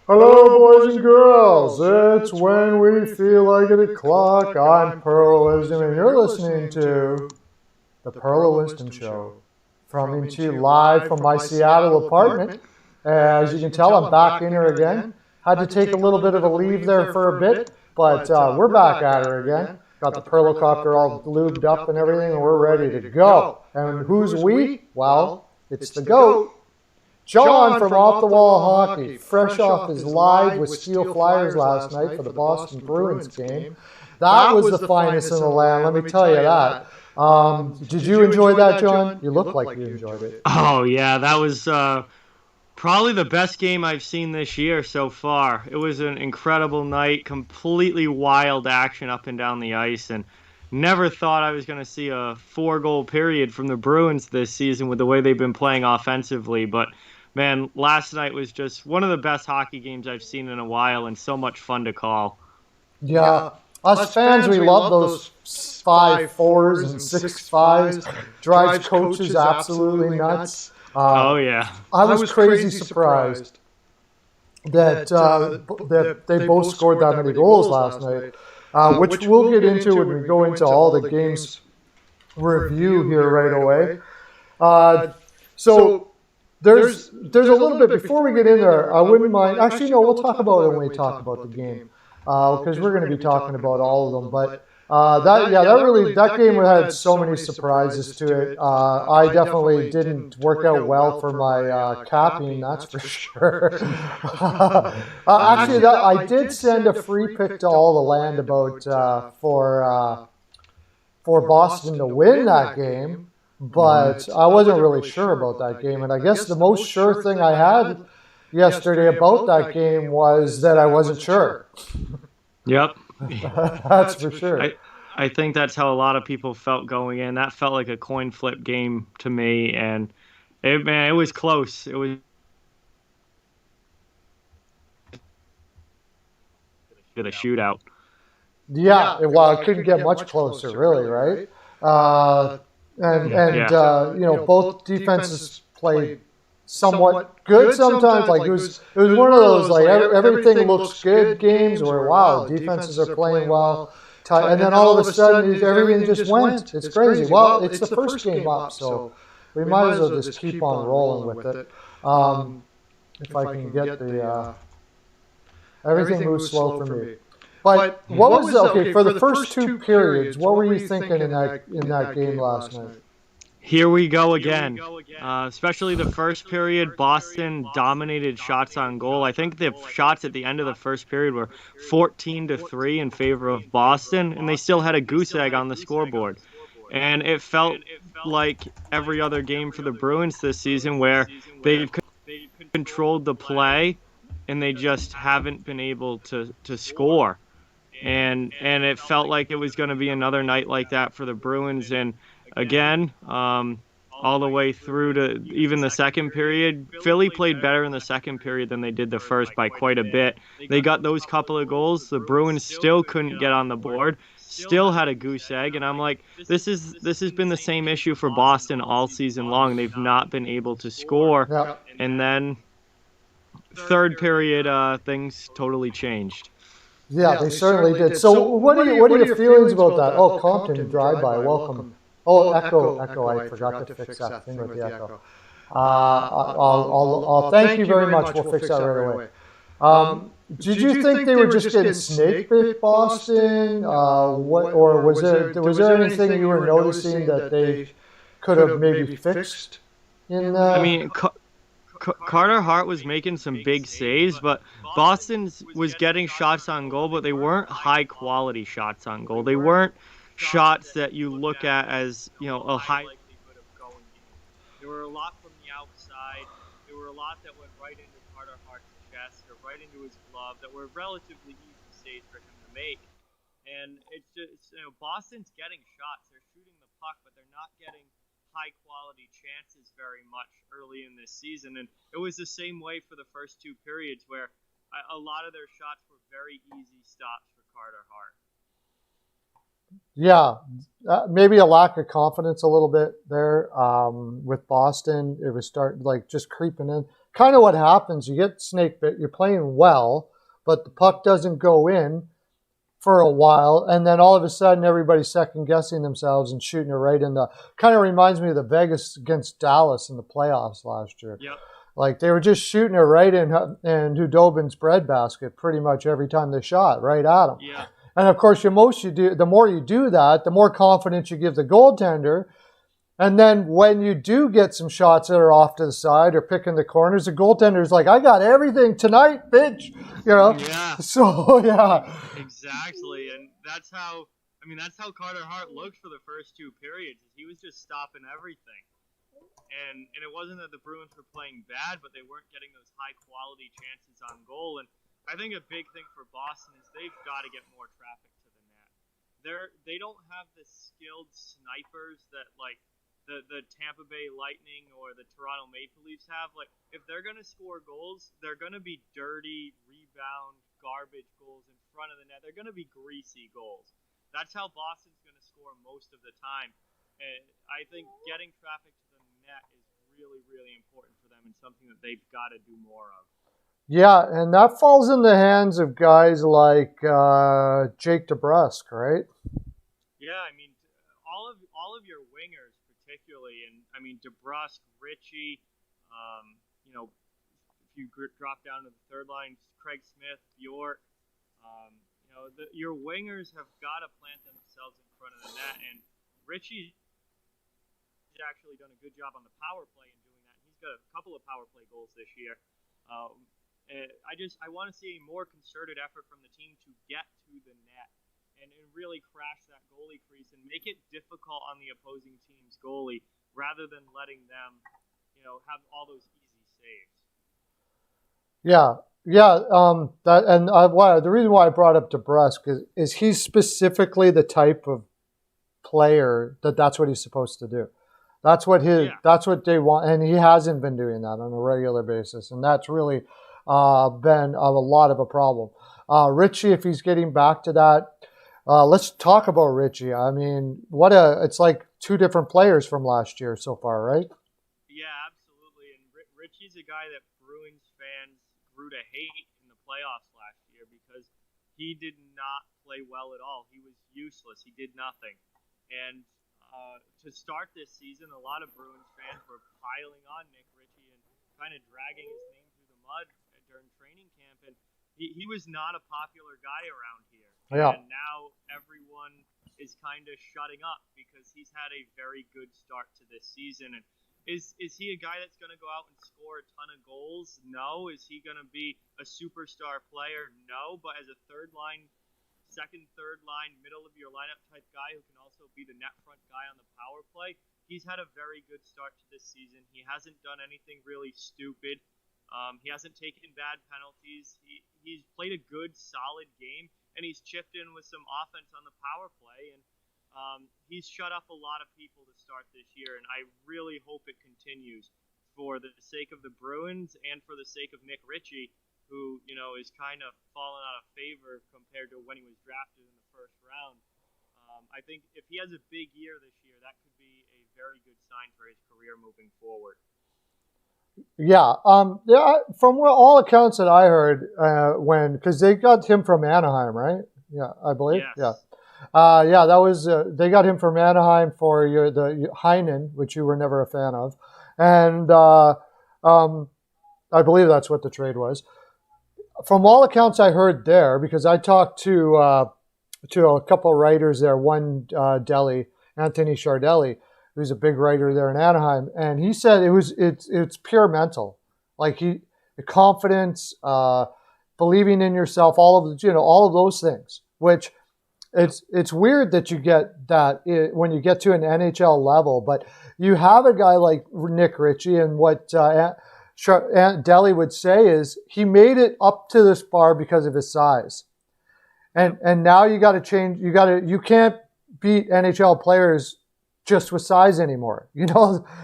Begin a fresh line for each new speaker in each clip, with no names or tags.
Hello, boys and girls. It's when we feel like it o'clock. I'm Pearlos, and you're listening to the Pearl Winston Show, coming to you live from my Seattle apartment. As you can tell, I'm back in here again. Had to take a little bit of a leave there for a bit, but we're back at her again. Got the Perlocopter all lubed up and everything, and we're ready to go. And who's we? Well, it's the GOAT. John from Off the Wall Hockey, fresh off his live with Steel Flyers last night for the Boston Bruins game. That was the finest in the land, let me tell you that. Did you enjoy that, John? You look like you enjoyed it.
Oh, yeah, that was probably the best game I've seen this year so far. It was an incredible night, completely wild action up and down the ice, and never thought I was going to see a 4-goal period from the Bruins this season with the way they've been playing offensively. But, man, last night was just one of the best hockey games I've seen in a while and so much fun to call.
Yeah. Us fans, we love those 5-4s and 6-5s. Drives coaches absolutely nuts.
Oh, yeah.
I was crazy surprised that they both scored that many goals last night, which we'll get into when we go into all the games review here right away. So there's a little bit, before we get in there, I wouldn't mind, actually, no, we'll talk about it when we talk about the game, because we're going to be talking about all of them, but that game had so many surprises to it. I definitely didn't work out well for my capping, that's for sure. Actually, I did send a free pick to all the land about for Boston to win that game, but I wasn't really sure about that game. And I guess the most sure thing I had yesterday about that game was that I wasn't sure.
Yep.
That's for sure.
I think that's how a lot of people felt going in. That felt like a coin flip game to me, and it was close. It was a shootout.
Yeah, well, it couldn't get much closer, really, right? Both defenses played somewhat good sometimes. Like it was one of those like everything looks good games where wow, defenses are playing well, and then all of a sudden everything just went. It's crazy. Well, it's the first game up, so we might as well just keep on rolling with it. If I can get the everything moves slow for me. But what was okay for the first two periods? What were you thinking in that game last night?
Here we go again. Especially the first period, Boston dominated shots on goal. I think the shots at the end of the first period were 14-3 in favor of Boston, and they still had a goose egg on the scoreboard. And it felt like every other game for the Bruins this season where they've controlled the play and they just haven't been able to score. And it felt like it was going to be another night like that for the Bruins. And again, all the way through to even the second period, Philly played better in the second period than they did the first by quite a bit. They got those couple of goals. The Bruins still couldn't get on the board, still had a goose egg. And I'm like, this has been the same issue for Boston all season long. They've not been able to score. Yep. And then third period, things totally changed.
Yeah, they certainly did. So what are your feelings about that? Oh, Compton drive-by, welcome. Oh, Echo, I forgot to fix that thing with the Echo. I'll thank you very much. We'll fix that right away. Did you think they were just getting snake bit, Boston? Or was there anything you were noticing that they could have maybe fixed in that?
I mean, Carter Hart was making some big saves, but Boston was getting shots on goal, but they weren't high-quality shots on goal. They weren't shots that you look at as, a high likelihood of going in. There were a lot from the outside. There were a lot that went right into Carter Hart's chest or right into his glove that were relatively easy saves for him to make. And it's just, Boston's getting shots. They're shooting the puck, but they're not getting high-quality chances very much early in this season. And it was the same way for the first two periods where a lot of their shots were very easy stops for Carter Hart.
Yeah, maybe a lack of confidence a little bit there with Boston. It was starting just creeping in. kind of what happens. You get snake bit, you're playing well, but the puck doesn't go in for a while, and then all of a sudden everybody's second guessing themselves and shooting it right in the, kind of reminds me of the Vegas against Dallas in the playoffs last year.
Yep.
Like they were just shooting it right in Hudobin's breadbasket pretty much every time they shot, right at him.
Yeah.
And of course, the more you do that, the more confidence you give the goaltender. And then when you do get some shots that are off to the side or picking the corners, the goaltender's like, I got everything tonight, bitch.
Yeah.
So, yeah.
Exactly. And that's how Carter Hart looked for the first two periods. He was just stopping everything. And it wasn't that the Bruins were playing bad, but they weren't getting those high-quality chances on goal. And I think a big thing for Boston is they've got to get more traffic to the net. They don't have the skilled snipers that, like, the Tampa Bay Lightning or the Toronto Maple Leafs have. Like, if they're going to score goals, they're going to be dirty, rebound, garbage goals in front of the net. They're going to be greasy goals. That's how Boston's going to score most of the time. And I think getting traffic to the net is really, really important for them and something that they've got to do more of.
Yeah, and that falls in the hands of guys like Jake DeBrusk, right?
Yeah, I mean, all of your wingers, particularly, and I mean DeBrusk, Ritchie, if you drop down to the third line, Craig Smith, Bjork, your wingers have got to plant themselves in front of the net, and Ritchie has actually done a good job on the power play in doing that. He's got a couple of power play goals this year. I want to see a more concerted effort from the team to get to the net and really crash that goalie crease and make it difficult on the opposing team's goalie rather than letting them, have all those easy saves.
Yeah. The reason why I brought up DeBrusk is he's specifically the type of player that's what he's supposed to do. That's what they want, and he hasn't been doing that on a regular basis, and that's really been a lot of a problem. Ritchie, if he's getting back to that, let's talk about Ritchie. I mean, it's like two different players from last year so far, right?
Yeah, absolutely. And Ritchie's a guy that Bruins fans grew to hate in the playoffs last year because he did not play well at all. He was useless. He did nothing. And to start this season, a lot of Bruins fans were piling on Nick Ritchie and kind of dragging his name through the mud during training camp. And he was not a popular guy around here.
Yeah.
And now everyone is kind of shutting up because he's had a very good start to this season. And is he a guy that's going to go out and score a ton of goals? No. Is he going to be a superstar player? No. But as a second, third line, middle of your lineup type guy who can also be the net front guy on the power play, he's had a very good start to this season. He hasn't done anything really stupid. He hasn't taken bad penalties. He's played a good, solid game, and he's chipped in with some offense on the power play. And he's shut up a lot of people to start this year, and I really hope it continues for the sake of the Bruins and for the sake of Nick Ritchie, who, is kind of fallen out of favor compared to when he was drafted in the first round. I think if he has a big year this year, that could be a very good sign for his career moving forward.
Yeah. From all accounts that I heard, because they got him from Anaheim, right? Yeah, I believe.
Yes.
Yeah. That was they got him from Anaheim for the Heinen, which you were never a fan of, and I believe that's what the trade was. From all accounts I heard there, because I talked to a couple of writers there, one Anthony Chardelli, who's a big writer there in Anaheim, and he said it's pure mental, like the confidence, believing in yourself, all of those things. Which it's weird that you get that when you get to an NHL level, but you have a guy like Nick Ritchie, and what Deli would say is he made it up to this far because of his size, and now you got to change. You can't beat NHL players just with size anymore.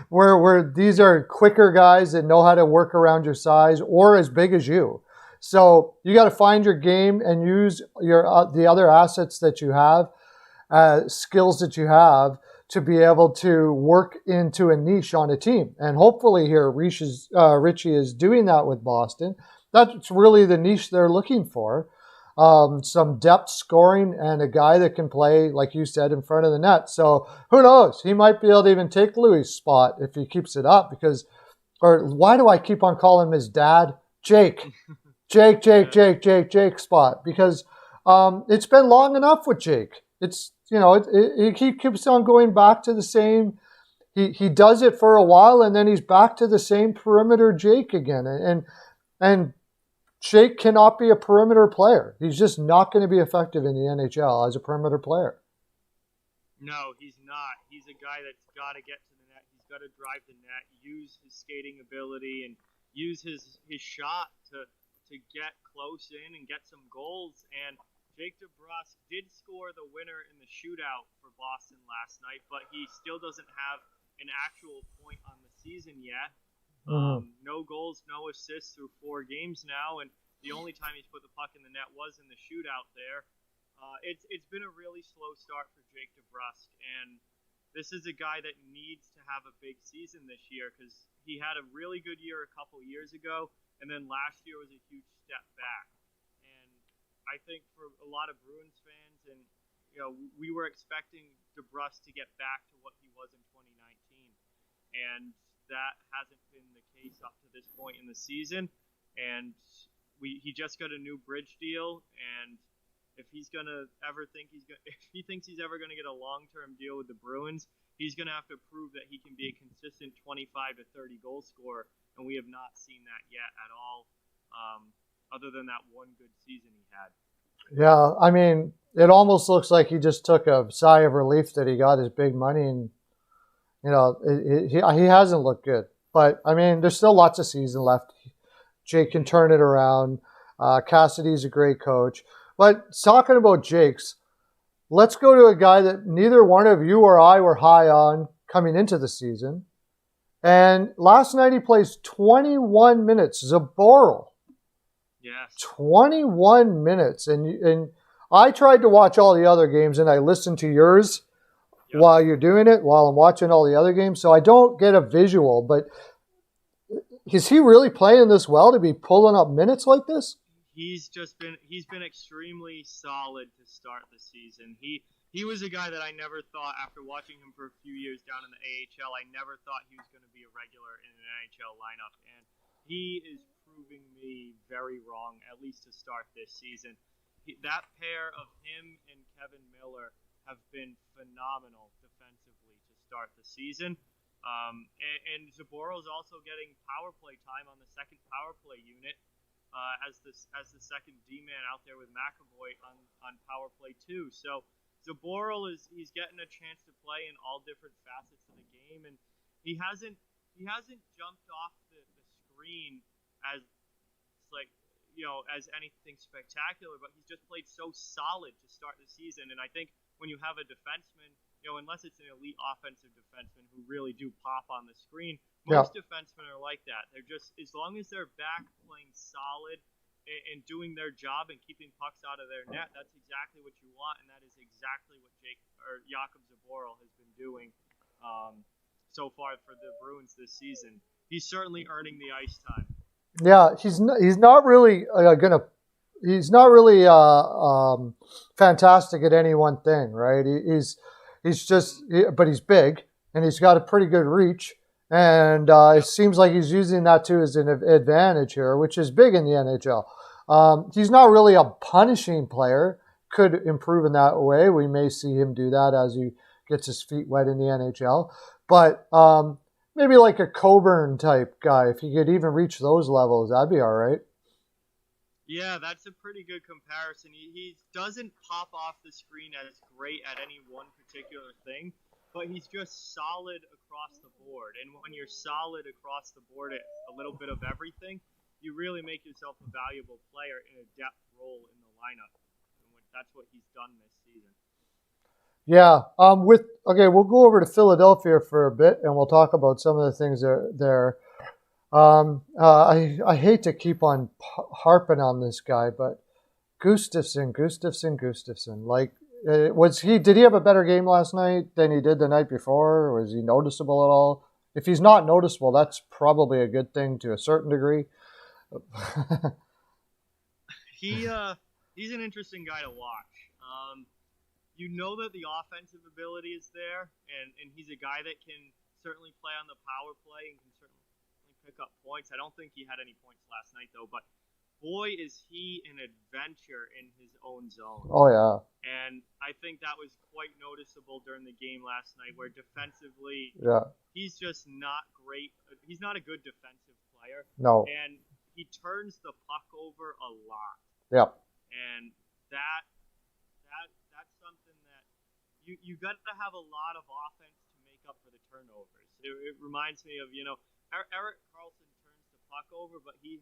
Where these are quicker guys that know how to work around your size or as big as you. So you got to find your game and use the other assets that you have, skills that you have to be able to work into a niche on a team. And hopefully here Richie is doing that with Boston. That's really the niche they're looking for. Some depth scoring and a guy that can play, like you said, in front of the net. So who knows? He might be able to even take Louis' spot if he keeps it up or why do I keep on calling him his dad? Jake spot, because it's been long enough with Jake. It's, he keeps on going back to the same, he does it for a while and then he's back to the same perimeter Jake again. And Jake cannot be a perimeter player. He's just not going to be effective in the NHL as a perimeter player.
No, he's not. He's a guy that's got to get to the net. He's got to drive the net, use his skating ability, and use his shot to get close in and get some goals. And Jake DeBrusk did score the winner in the shootout for Boston last night, but he still doesn't have an actual point on the season yet. No goals, no assists through 4 games now, and the only time he's put the puck in the net was in the shootout there. It's been a really slow start for Jake DeBrusk, and this is a guy that needs to have a big season this year because he had a really good year a couple years ago, and then last year was a huge step back. And I think for a lot of Bruins fans, and we were expecting DeBrusk to get back to what he was in 2019, and that hasn't been the case up to this point in the season. And he just got a new bridge deal, and if he thinks he's ever going to get a long-term deal with the Bruins, he's going to have to prove that he can be a consistent 25 to 30 goal scorer, and we have not seen that yet at all, other than that one good season he had.
Yeah, I mean, it almost looks like he just took a sigh of relief that he got his big money, and he hasn't looked good. But I mean, there's still lots of season left. Jake can turn it around. Cassidy's a great coach. But talking about Jake's, let's go to a guy that neither one of you or I were high on coming into the season. And last night he plays 21 minutes. Zboril.
Yes.
21 minutes. And I tried to watch all the other games, and I listened to yours while you're doing it, while I'm watching all the other games. So I don't get a visual. But is he really playing this well to be pulling up minutes like this?
He's been extremely solid to start the season. He was a guy that I never thought, after watching him for a few years down in the AHL, I never thought he was going to be a regular in an NHL lineup. And he is proving me very wrong, at least to start this season. That pair of him and Kevin Miller have been phenomenal defensively to start the season. And Zboril is also getting power play time on the second power play unit. As the second D-man out there with McAvoy on power play too. So Zboril he's getting a chance to play in all different facets of the game, and he hasn't jumped off the screen as anything spectacular, but he's just played so solid to start the season. And I think when you have a defenseman, unless it's an elite offensive defenseman who really do pop on the screen, most defensemen are like that. They're just, as long as they're back playing solid and doing their job and keeping pucks out of their net, that's exactly what you want, and that is exactly what Jakub Zboril has been doing so far for the Bruins this season. He's certainly earning the ice time.
Yeah, he's not really fantastic at any one thing, right? But he's big and he's got a pretty good reach, and it seems like he's using that to his advantage here, which is big in the NHL. He's not really a punishing player. Could improve in that way. We may see him do that as he gets his feet wet in the NHL, but maybe like a Coburn type guy. If he could even reach those levels, that'd be all right.
Yeah, that's a pretty good comparison. He doesn't pop off the screen as great at any one particular thing, but he's just solid across the board. And when you're solid across the board at a little bit of everything, you really make yourself a valuable player in a depth role in the lineup. And that's what he's done this season.
Yeah. We'll go over to Philadelphia for a bit, and we'll talk about some of the things there. I hate to keep on harping on this guy, but Gustafsson. Like, Did he have a better game last night than he did the night before? Was he noticeable at all? If he's not noticeable, that's probably a good thing to a certain degree.
He's an interesting guy to watch. You know that the offensive ability is there, and he's a guy that can certainly play on the power play and can certainly pick up points. I don't think he had any points last night, though, but boy, is he an adventure in his own zone.
Oh, yeah.
And I think that was quite noticeable during the game last night, where defensively, he's just not great. He's not a good defensive player.
No.
And he turns the puck over a lot.
Yeah.
And that's something that you got to have a lot of offense to make up for the turnovers. It reminds me of, Erik Karlsson turns the puck over, but he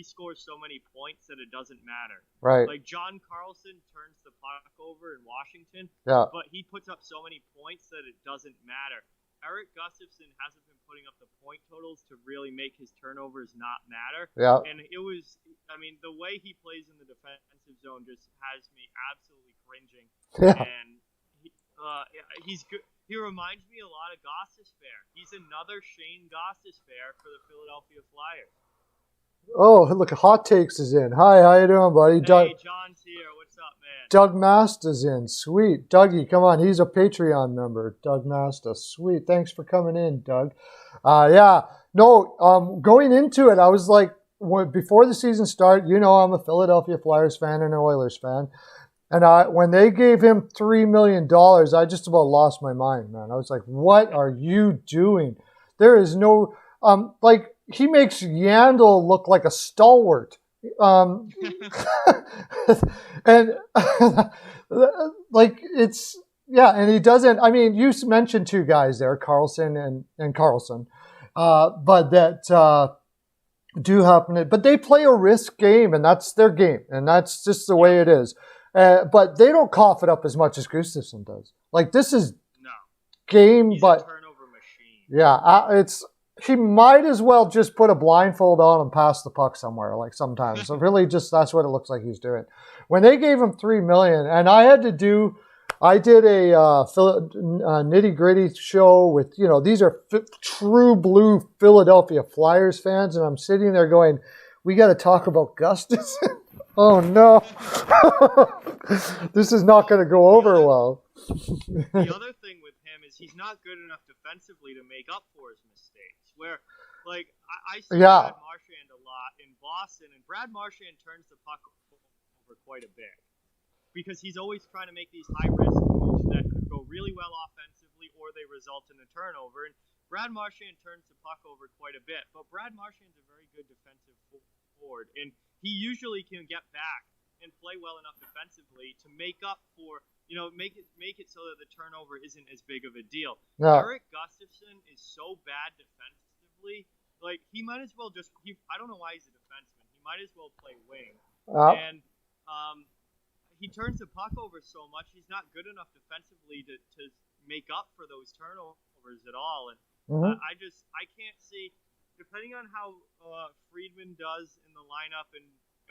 scores so many points that it doesn't matter.
Right.
Like John Carlson turns the puck over in Washington, but he puts up so many points that it doesn't matter. Erik Gustafsson hasn't been putting up the point totals to really make his turnovers not matter.
Yeah.
And the way he plays in the defensive zone just has me absolutely cringing.
Yeah.
And he's good. He reminds me a lot of Gostisbehere. He's another Shane Gostisbehere for the Philadelphia Flyers.
Oh, look, Hot Takes is in. Hi, how you doing, buddy?
Hey, John's here. What's up, man?
Doug Mast is in. Sweet. Dougie, come on. He's a Patreon member. Doug Masta. Sweet. Thanks for coming in, Doug. Going into it, I was like, before the season started, I'm a Philadelphia Flyers fan and an Oilers fan. And when they gave him $3 million, I just about lost my mind, man. I was like, what are you doing? There is no, he makes Yandel look like a stalwart. And and he doesn't, you mentioned two guys there, Carlson and Carlson, but that do happen. But they play a risk game, and that's their game, and that's just the way it is. But they don't cough it up as much as Gustafsson does. Like, this is game,
He's
but
a turnover machine.
Yeah, he might as well just put a blindfold on and pass the puck somewhere. Like sometimes, so really, that's what it looks like he's doing. When they gave him $3 million, and I did a nitty gritty show with these are true blue Philadelphia Flyers fans, and I'm sitting there going, we got to talk about Gustafsson. Oh, no. This is not going to go over well.
The other thing with him is he's not good enough defensively to make up for his mistakes. Where, I see Brad Marchand a lot in Boston, and Brad Marchand turns the puck over quite a bit. Because he's always trying to make these high-risk moves that could go really well offensively, or they result in a turnover. And Brad Marchand turns the puck over quite a bit. But Brad Marchand's a very good defensive forward, and he usually can get back and play well enough defensively to make up for, make it so that the turnover isn't as big of a deal.
No.
Erik Gustafsson is so bad defensively, he might as well I don't know why he's a defenseman. He might as well play wing. And he turns the puck over so much, he's not good enough defensively to make up for those turnovers at all. And I can't see, depending on how Friedman does in the lineup and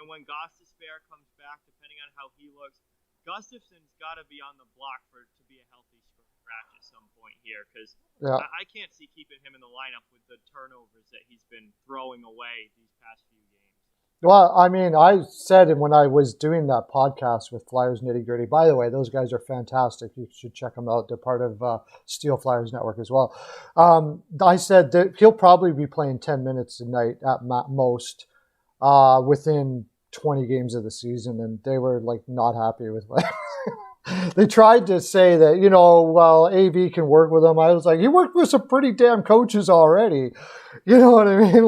when Gostisbehere comes back, depending on how he looks, Gustafsson's got to be on the block to be a healthy scratch at some point here, because I can't see keeping him in the lineup with the turnovers that he's been throwing away these past few games.
Well, I said when I was doing that podcast with Flyers Nitty Gritty, by the way, those guys are fantastic. You should check them out. They're part of Steel Flyers Network as well. I said that he'll probably be playing 10 minutes a night at most within 20 games of the season, and they were not happy with it. They tried to say that, while AV can work with him, I was like, he worked with some pretty damn coaches already. You know what I mean?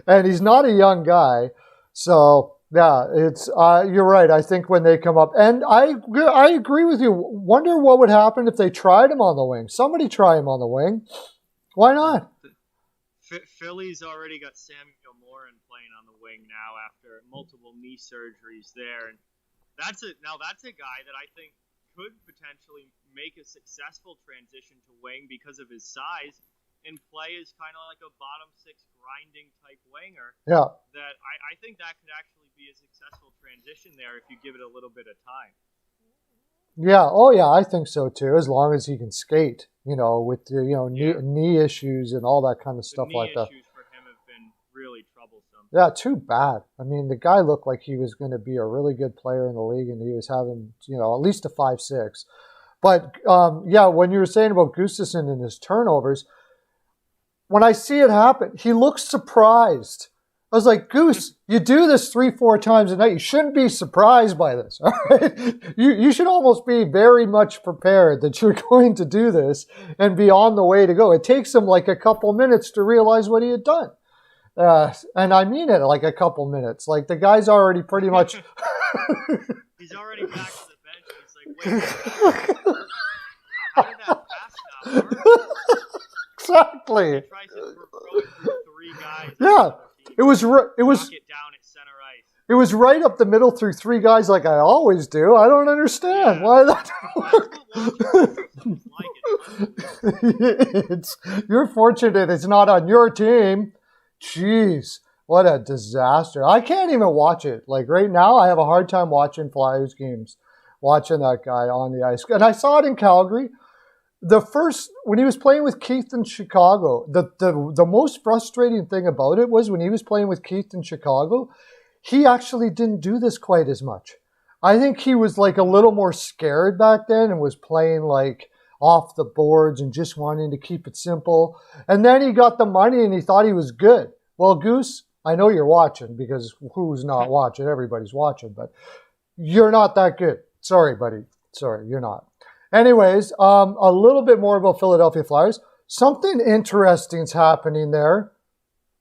And he's not a young guy. So, yeah, it's you're right. I think when they come up, and I agree with you. Wonder what would happen if they tried him on the wing. Somebody try him on the wing. Why not?
Philly's already got Samuel Morin playing on the wing now after multiple knee surgeries there. And that's a guy that I think could potentially make a successful transition to wing because of his size and play as kind of like a bottom six grinding type winger.
Yeah.
That I think that could actually be a successful transition there if you give it a little bit of time.
Yeah. Oh, yeah. I think so too. As long as he can skate, with the knee issues and all that kind of stuff
knee
like that.
issues for him have been really troublesome.
Yeah, too bad. I mean, the guy looked like he was going to be a really good player in the league, and he was having at least a 5.6. But yeah, when you were saying about Gustafsson and his turnovers, when I see it happen, he looks surprised. I was like, Goose, you do this 3-4 times a night. You shouldn't be surprised by this. All right? You should almost be very much prepared that you're going to do this and be on the way to go. It takes him like a couple minutes to realize what he had done. And I mean it, like a couple minutes. Like the guy's already pretty much.
He's already back to the bench. He's like, wait, how did that pass not work?
Exactly.
He tries to throw it through three guys.
Yeah, it was.
Knock it down at center ice.
It was right up the middle through three guys, like I always do. I don't understand why that. You're fortunate it's not on your team. Jeez, what a disaster! I can't even watch it. Like right now, I have a hard time watching Flyers games, watching that guy on the ice. And I saw it in Calgary. When he was playing with Keith in Chicago, the most frustrating thing about it was when he was playing with Keith in Chicago, he actually didn't do this quite as much. I think he was like a little more scared back then and was playing like off the boards and just wanting to keep it simple. And then he got the money and he thought he was good. Well, Goose, I know you're watching because who's not watching? Everybody's watching, but you're not that good. Sorry, buddy. Sorry, you're not. Anyways, a little bit more about Philadelphia Flyers. Something interesting's happening there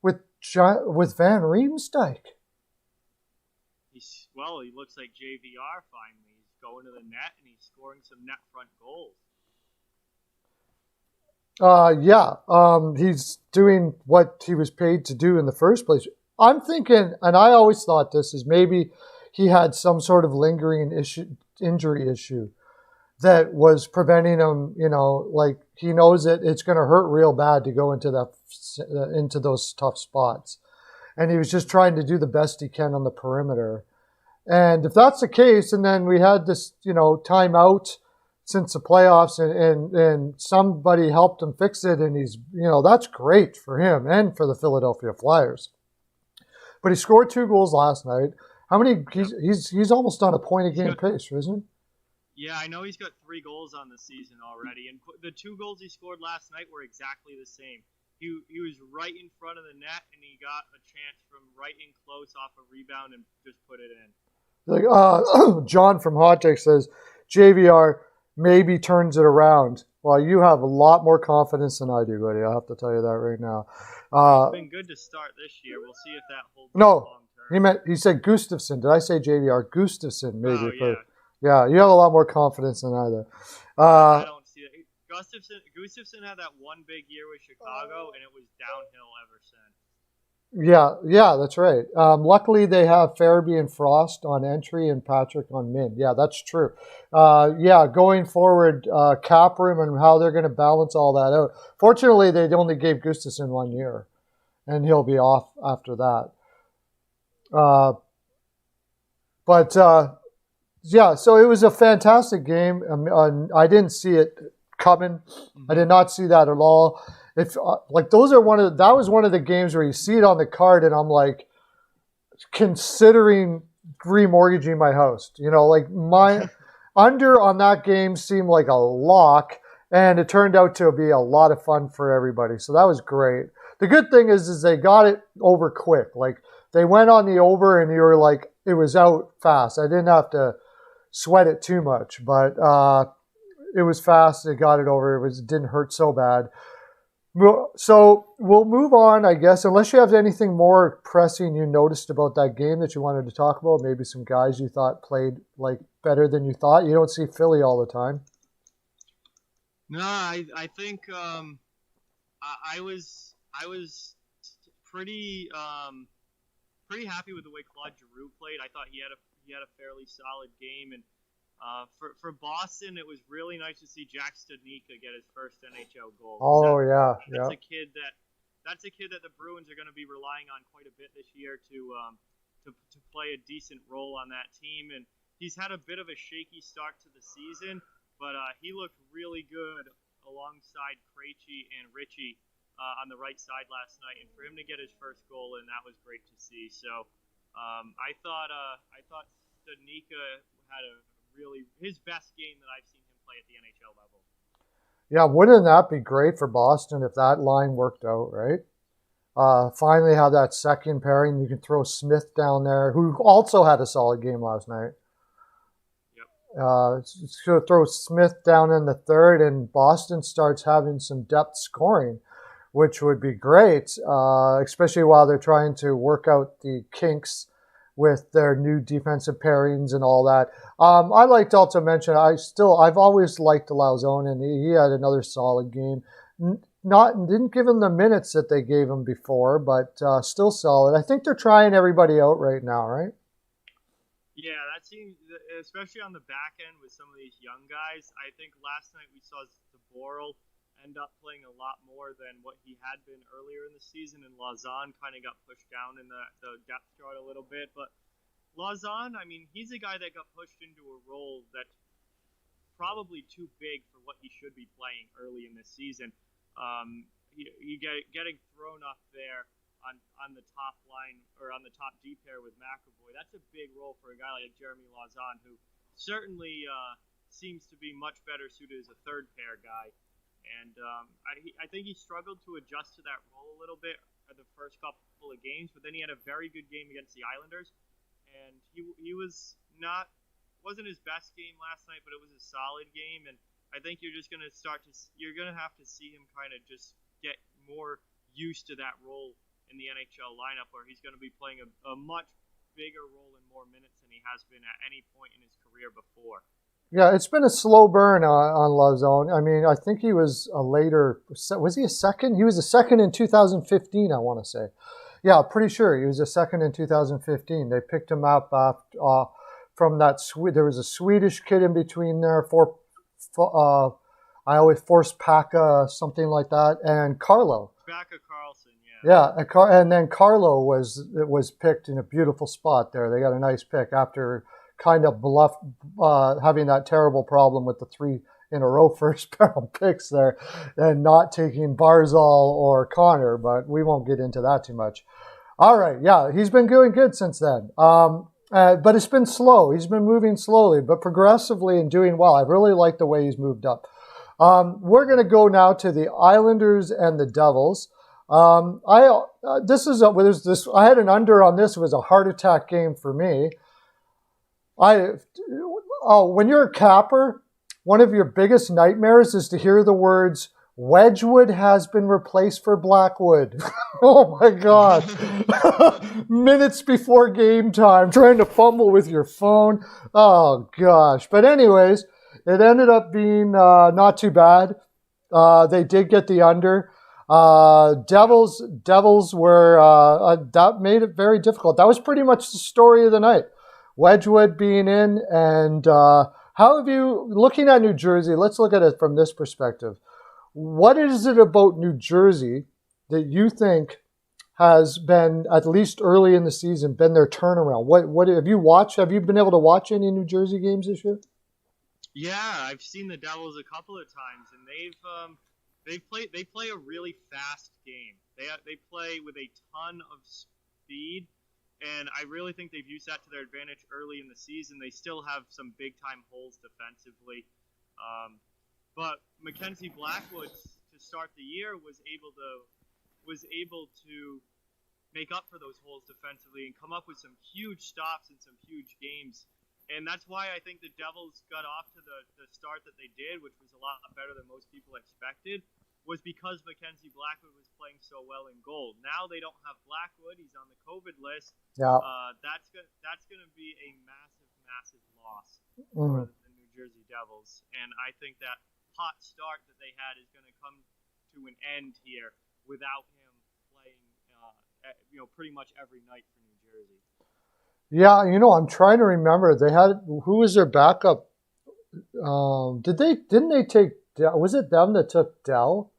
with Van Riemsdyk.
He looks like JVR finally. He's going to the net and he's scoring some net front goals.
He's doing what he was paid to do in the first place. I'm thinking, and I always thought this, is maybe he had some sort of lingering injury issue that was preventing him, like he knows that it's going to hurt real bad to go into those tough spots. And he was just trying to do the best he can on the perimeter. And if that's the case, and then we had this, timeout since the playoffs and somebody helped him fix it. And he's, that's great for him and for the Philadelphia Flyers. But he scored 2 goals last night. How many? He's almost on a point a game pace, isn't he?
Yeah, I know he's got 3 goals on the season already, and the 2 goals he scored last night were exactly the same. He was right in front of the net, and he got a chance from right in close off a rebound and just put it in.
Like John from Hot Take says, JVR maybe turns it around. Well, you have a lot more confidence than I do, buddy. I have to tell you that right now.
It's been good to start this year. We'll see if that holds long term.
He said Gustafsson. Did I say JVR? Gustafsson, maybe.
Oh, yeah.
Yeah, you have a lot more confidence than either.
I don't see that. Gustafsson had that one big year with Chicago, and it was downhill ever since.
Yeah, that's right. Luckily, they have Farabee and Frost on entry and Patrick on mid. Yeah, that's true. Going forward, cap room and how they're going to balance all that out. Fortunately, they only gave Gustafsson 1 year, and he'll be off after that. So it was a fantastic game. I didn't see it coming. I did not see that at all. That was one of the games where you see it on the card and I'm like considering remortgaging my house. Like my under on that game seemed like a lock, and it turned out to be a lot of fun for everybody. So that was great. The good thing is they got it over quick. Like they went on the over and you were like, it was out fast. I didn't have to sweat it too much, but it was fast. They got it over. It didn't hurt so bad. So we'll move on, I guess, unless you have anything more pressing you noticed about that game that you wanted to talk about. Maybe some guys you thought played like better than you thought. You don't see Philly all the time.
No, I think I was pretty happy with the way Claude Giroux played. I thought he had a fairly solid game, and for Boston, it was really nice to see Jack Studnicka get his first NHL goal.
That's
a kid that the Bruins are going to be relying on quite a bit this year to play a decent role on that team. And he's had a bit of a shaky start to the season, but he looked really good alongside Krejci and Richie on the right side last night, and for him to get his first goal, and that was great to see. So I thought Stanika had his best game that I've seen him play at the NHL level.
Yeah, wouldn't that be great for Boston if that line worked out, right? Finally have that second pairing. You can throw Smith down there, who also had a solid game last night. So throw Smith down in the third, and Boston starts having some depth scoring, which would be great, especially while they're trying to work out the kinks with their new defensive pairings and all that. I like to also mention, I've always liked Lauzon, and he had another solid game. Didn't give him the minutes that they gave him before, but still solid. I think they're trying everybody out right now, right?
Yeah, that seems, especially on the back end with some of these young guys. I think last night we saw Zaboral end up playing a lot more than what he had been earlier in the season, and Lauzon kind of got pushed down in the depth chart a little bit. But Lauzon, I mean, he's a guy that got pushed into a role that's probably too big for what he should be playing early in this season. Getting thrown up there on the top line or on the top D pair with McAvoy, that's a big role for a guy like Jeremy Lauzon, who certainly seems to be much better suited as a third pair guy. And I think he struggled to adjust to that role a little bit at the first couple of games, but then he had a very good game against the Islanders, and he wasn't his best game last night, but it was a solid game. And I think you're gonna have to see him kind of just get more used to that role in the NHL lineup, where he's going to be playing a much bigger role in more minutes than he has been at any point in his career before.
Yeah, it's been a slow burn on Lauzon. I mean, I think he was was he a second? He was a second in 2015, I want to say. Yeah, pretty sure he was a second in 2015. They picked him up from that there was a Swedish kid in between there, I always forced Paka, something like that, and Carlo.
Paka Carlson,
yeah. Yeah, and then Carlo was picked in a beautiful spot there. They got a nice pick after kind of having that terrible problem with the 3 in a row first round picks there, and not taking Barzal or Connor, but we won't get into that too much. All right, yeah, he's been doing good since then. But it's been slow. He's been moving slowly, but progressively and doing well. I really like the way he's moved up. We're going to go now to the Islanders and the Devils. I had an under on this. It was a heart attack game for me. When you're a capper, one of your biggest nightmares is to hear the words, Wedgwood has been replaced for Blackwood. Oh my gosh. Minutes before game time, trying to fumble with your phone. Oh gosh. But anyways, it ended up being not too bad. They did get the under. Devils were, that made it very difficult. That was pretty much the story of the night. Wedgwood being in, and how have you, looking at New Jersey, let's look at it from this perspective. What is it about New Jersey that you think has been, at least early in the season, been their turnaround? What have you watched? Have you been able to watch any New Jersey games this year?
Yeah, I've seen the Devils a couple of times, and they play a really fast game. They play with a ton of speed, and I really think they've used that to their advantage early in the season. They still have some big-time holes defensively. But Mackenzie Blackwood, to start the year, was able to make up for those holes defensively and come up with some huge stops in some huge games. And that's why I think the Devils got off to the start that they did, which was a lot better than most people expected, was because Mackenzie Blackwood was playing so well in goal. Now they don't have Blackwood. He's on the COVID list.
Yeah.
That's going to be a massive loss for the New Jersey Devils. And I think that hot start that they had is going to come to an end here without him playing, pretty much every night for New Jersey.
Yeah, I'm trying to remember. They had, who was their backup? Didn't they take? Was it them that took Dell?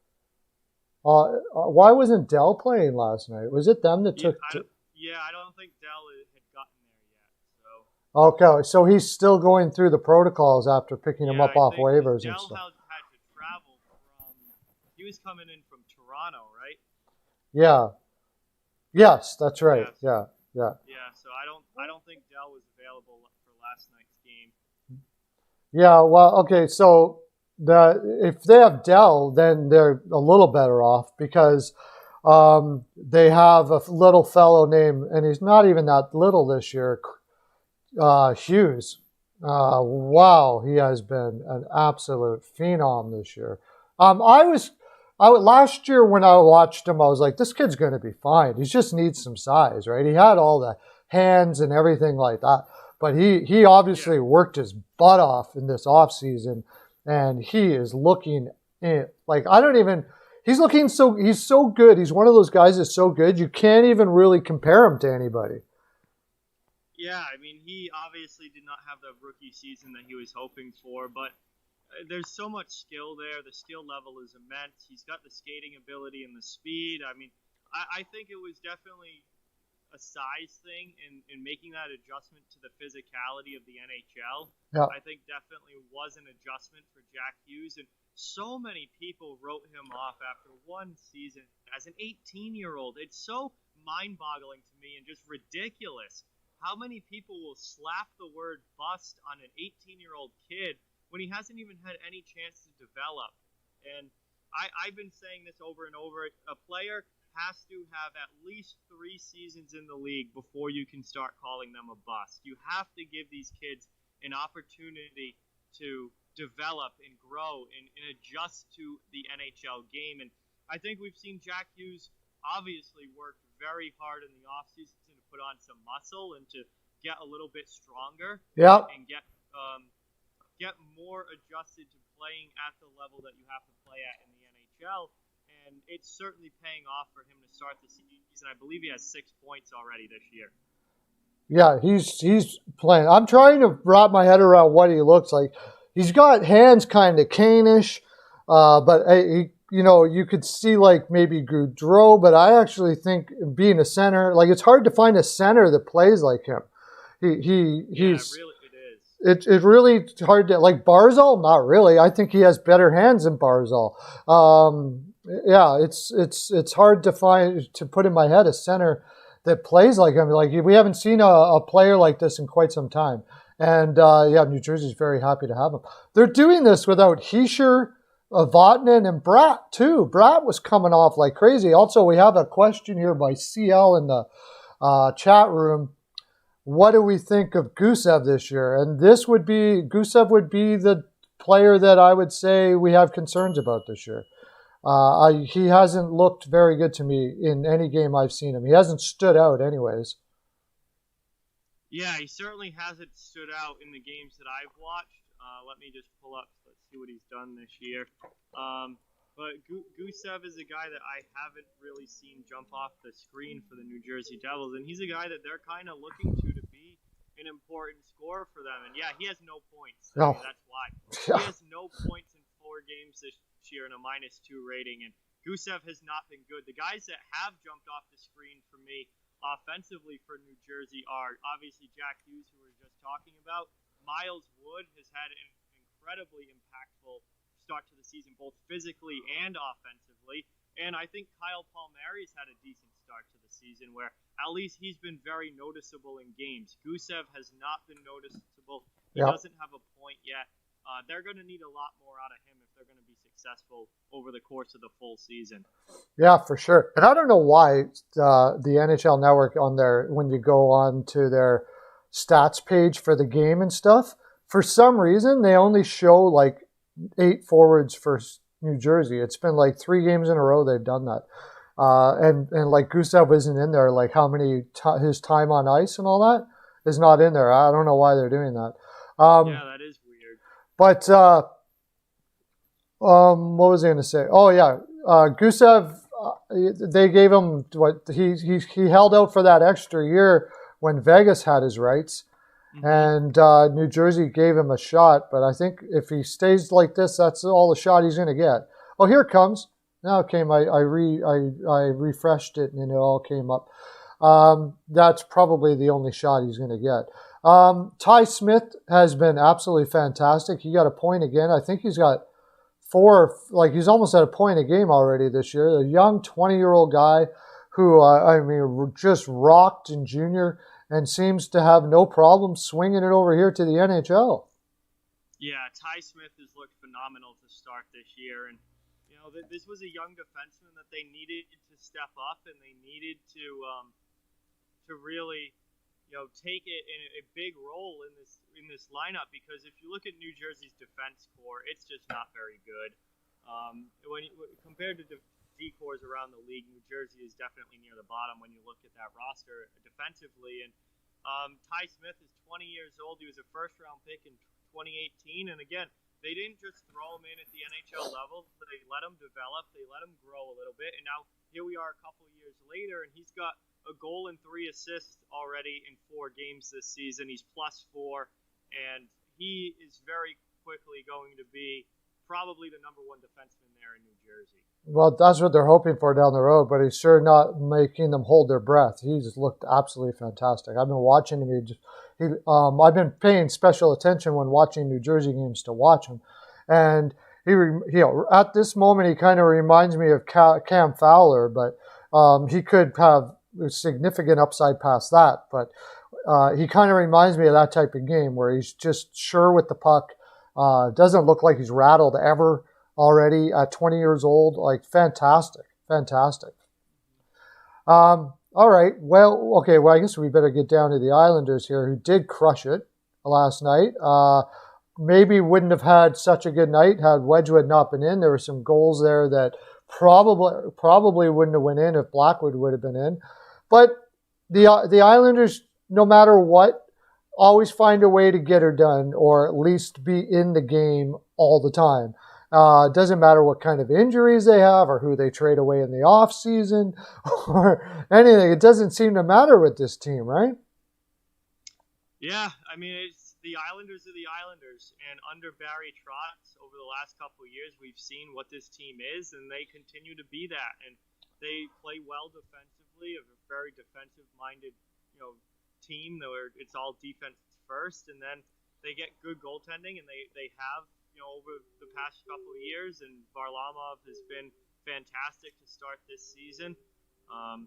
Why wasn't Dell playing last night? Was it them that took?
I don't think Dell had gotten there yet. So.
Okay, so he's still going through the protocols after picking him up
I
off
think
waivers and
Dell
stuff.
had to travel from. He was coming in from Toronto, right?
Yeah. Yes, that's right.
Yeah.
Yeah.
Yeah. So I don't think Dell was available for last night's game.
Yeah. Well, okay. So if they have Dell, then they're a little better off because they have a little fellow named, and he's not even that little this year, Hughes. Wow, he has been an absolute phenom this year. Last year when I watched him, I was like, this kid's going to be fine. He just needs some size, right? He had all the hands and everything like that, but he obviously worked his butt off in this offseason, and he is looking like he's looking he's so good. He's one of those guys that's so good you can't even really compare him to anybody.
Yeah, I mean, he obviously did not have the rookie season that he was hoping for, but there's so much skill there. The skill level is immense. He's got the skating ability and the speed. I mean, I think it was definitely a size thing in making that adjustment to the physicality of the NHL.
Yeah.
I think definitely was an adjustment for Jack Hughes, and so many people wrote him off after one season as an 18-year-old. It's so mind-boggling to me and just ridiculous. How many people will slap the word bust on an 18-year-old kid when he hasn't even had any chance to develop? And I've been saying this over and over. A player has to have at least 3 seasons in the league before you can start calling them a bust. You have to give these kids an opportunity to develop and grow and adjust to the NHL game. And I think we've seen Jack Hughes obviously work very hard in the offseason to put on some muscle and to get a little bit stronger.
Yeah.
And get more adjusted to playing at the level that you have to play at in the NHL. And it's certainly paying off for him to start the season. I believe he has 6 points already this year.
Yeah, he's playing. I'm trying to wrap my head around what he looks like. He's got hands kind of Kane-ish, but you could see like maybe Gaudreau, but I actually think being a center, like it's hard to find a center that plays like him. He's
really it is.
It's really hard to like Barzal. Not really. I think he has better hands than Barzal. It's hard to put in my head a center that plays like him. Like we haven't seen a player like this in quite some time. And New Jersey's very happy to have him. They're doing this without Hischier, Vatanen, and Bratt too. Bratt was coming off like crazy. Also, we have a question here by CL in the chat room. What do we think of Gusev this year? And Gusev would be the player that I would say we have concerns about this year. He hasn't looked very good to me in any game I've seen him. He hasn't stood out anyways.
Yeah, he certainly hasn't stood out in the games that I've watched. Let me just pull up. Let's see what he's done this year. But Gusev is a guy that I haven't really seen jump off the screen for the New Jersey Devils, and he's a guy that they're kind of looking to be an important scorer for them. And yeah, he has no points.
No.
I mean, that's why.
Yeah.
He has no points in 4 games this year and a -2 rating, and Gusev has not been good. The guys that have jumped off the screen for me offensively for New Jersey are obviously Jack Hughes, who we were just talking about. Miles Wood has had an incredibly impactful start to the season, both physically and offensively. And I think Kyle Palmieri's had a decent start to the season where at least he's been very noticeable in games. Gusev has not been noticeable. He doesn't have a point yet. They're going to need a lot more out of him if they're going to be successful over the course of the full season. Yeah, for sure. And I don't know why the NHL Network when you go on to their stats page for the game and stuff, for some reason they only show like 8 forwards for New Jersey. It's been like 3 games in a row they've done that. And like Gusev isn't in there, like how many his time on ice and all that is not in there. I don't know why they're doing that. That is weird.
But what was I going to say? Oh yeah, Gusev. They gave him what he held out for that extra year when Vegas had his rights. And New Jersey gave him a shot, but I think if he stays like this, that's all the shot he's going to get. Oh, here it comes. Now it came. I refreshed it, and it all came up. That's probably the only shot he's going to get. Ty Smith has been absolutely fantastic. He got a point again. I think he's got four, like he's almost at a point a game already this year. A young 20-year-old guy who, just rocked in junior and seems to have no problem swinging it over here to the NHL.
Yeah, Ty Smith has looked phenomenal to start this year. And, this was a young defenseman that they needed to step up, and they needed to really take it in a big role in this lineup, because if you look at New Jersey's defense core, it's just not very good. Compared to D-cores around the league, New Jersey is definitely near the bottom when you look at that roster defensively. And Ty Smith is 20 years old. He was a first-round pick in 2018, and again, they didn't just throw him in at the NHL level. They let him develop. They let him grow a little bit, and now here we are a couple years later, and he's got a goal and 3 assists already in 4 games this season. He's +4, and he is very quickly going to be probably the number 1 defenseman there in New Jersey.
Well, that's what they're hoping for down the road, but he's sure not making them hold their breath. He's looked absolutely fantastic. I've been watching him. I've been paying special attention when watching New Jersey games to watch him, and at this moment he kind of reminds me of Cam Fowler, but he could have significant upside past that. But he kind of reminds me of that type of game where he's just sure with the puck. Doesn't look like he's rattled ever already at 20 years old. Like, fantastic. All right. Well, I guess we better get down to the Islanders here, who did crush it last night. Maybe wouldn't have had such a good night had Wedgwood not been in. There were some goals there that probably wouldn't have went in if Blackwood would have been in. But the Islanders, no matter what, always find a way to get her done, or at least be in the game all the time. Doesn't matter what kind of injuries they have or who they trade away in the off season or anything. It doesn't seem to matter with this team, right?
Yeah, I mean, the Islanders are the Islanders, and under Barry Trotz over the last couple of years, we've seen what this team is, and they continue to be that. And they play well defensively, a very defensive-minded, team where it's all defense first, and then they get good goaltending, and they have, over the past couple of years, and Varlamov has been fantastic to start this season. And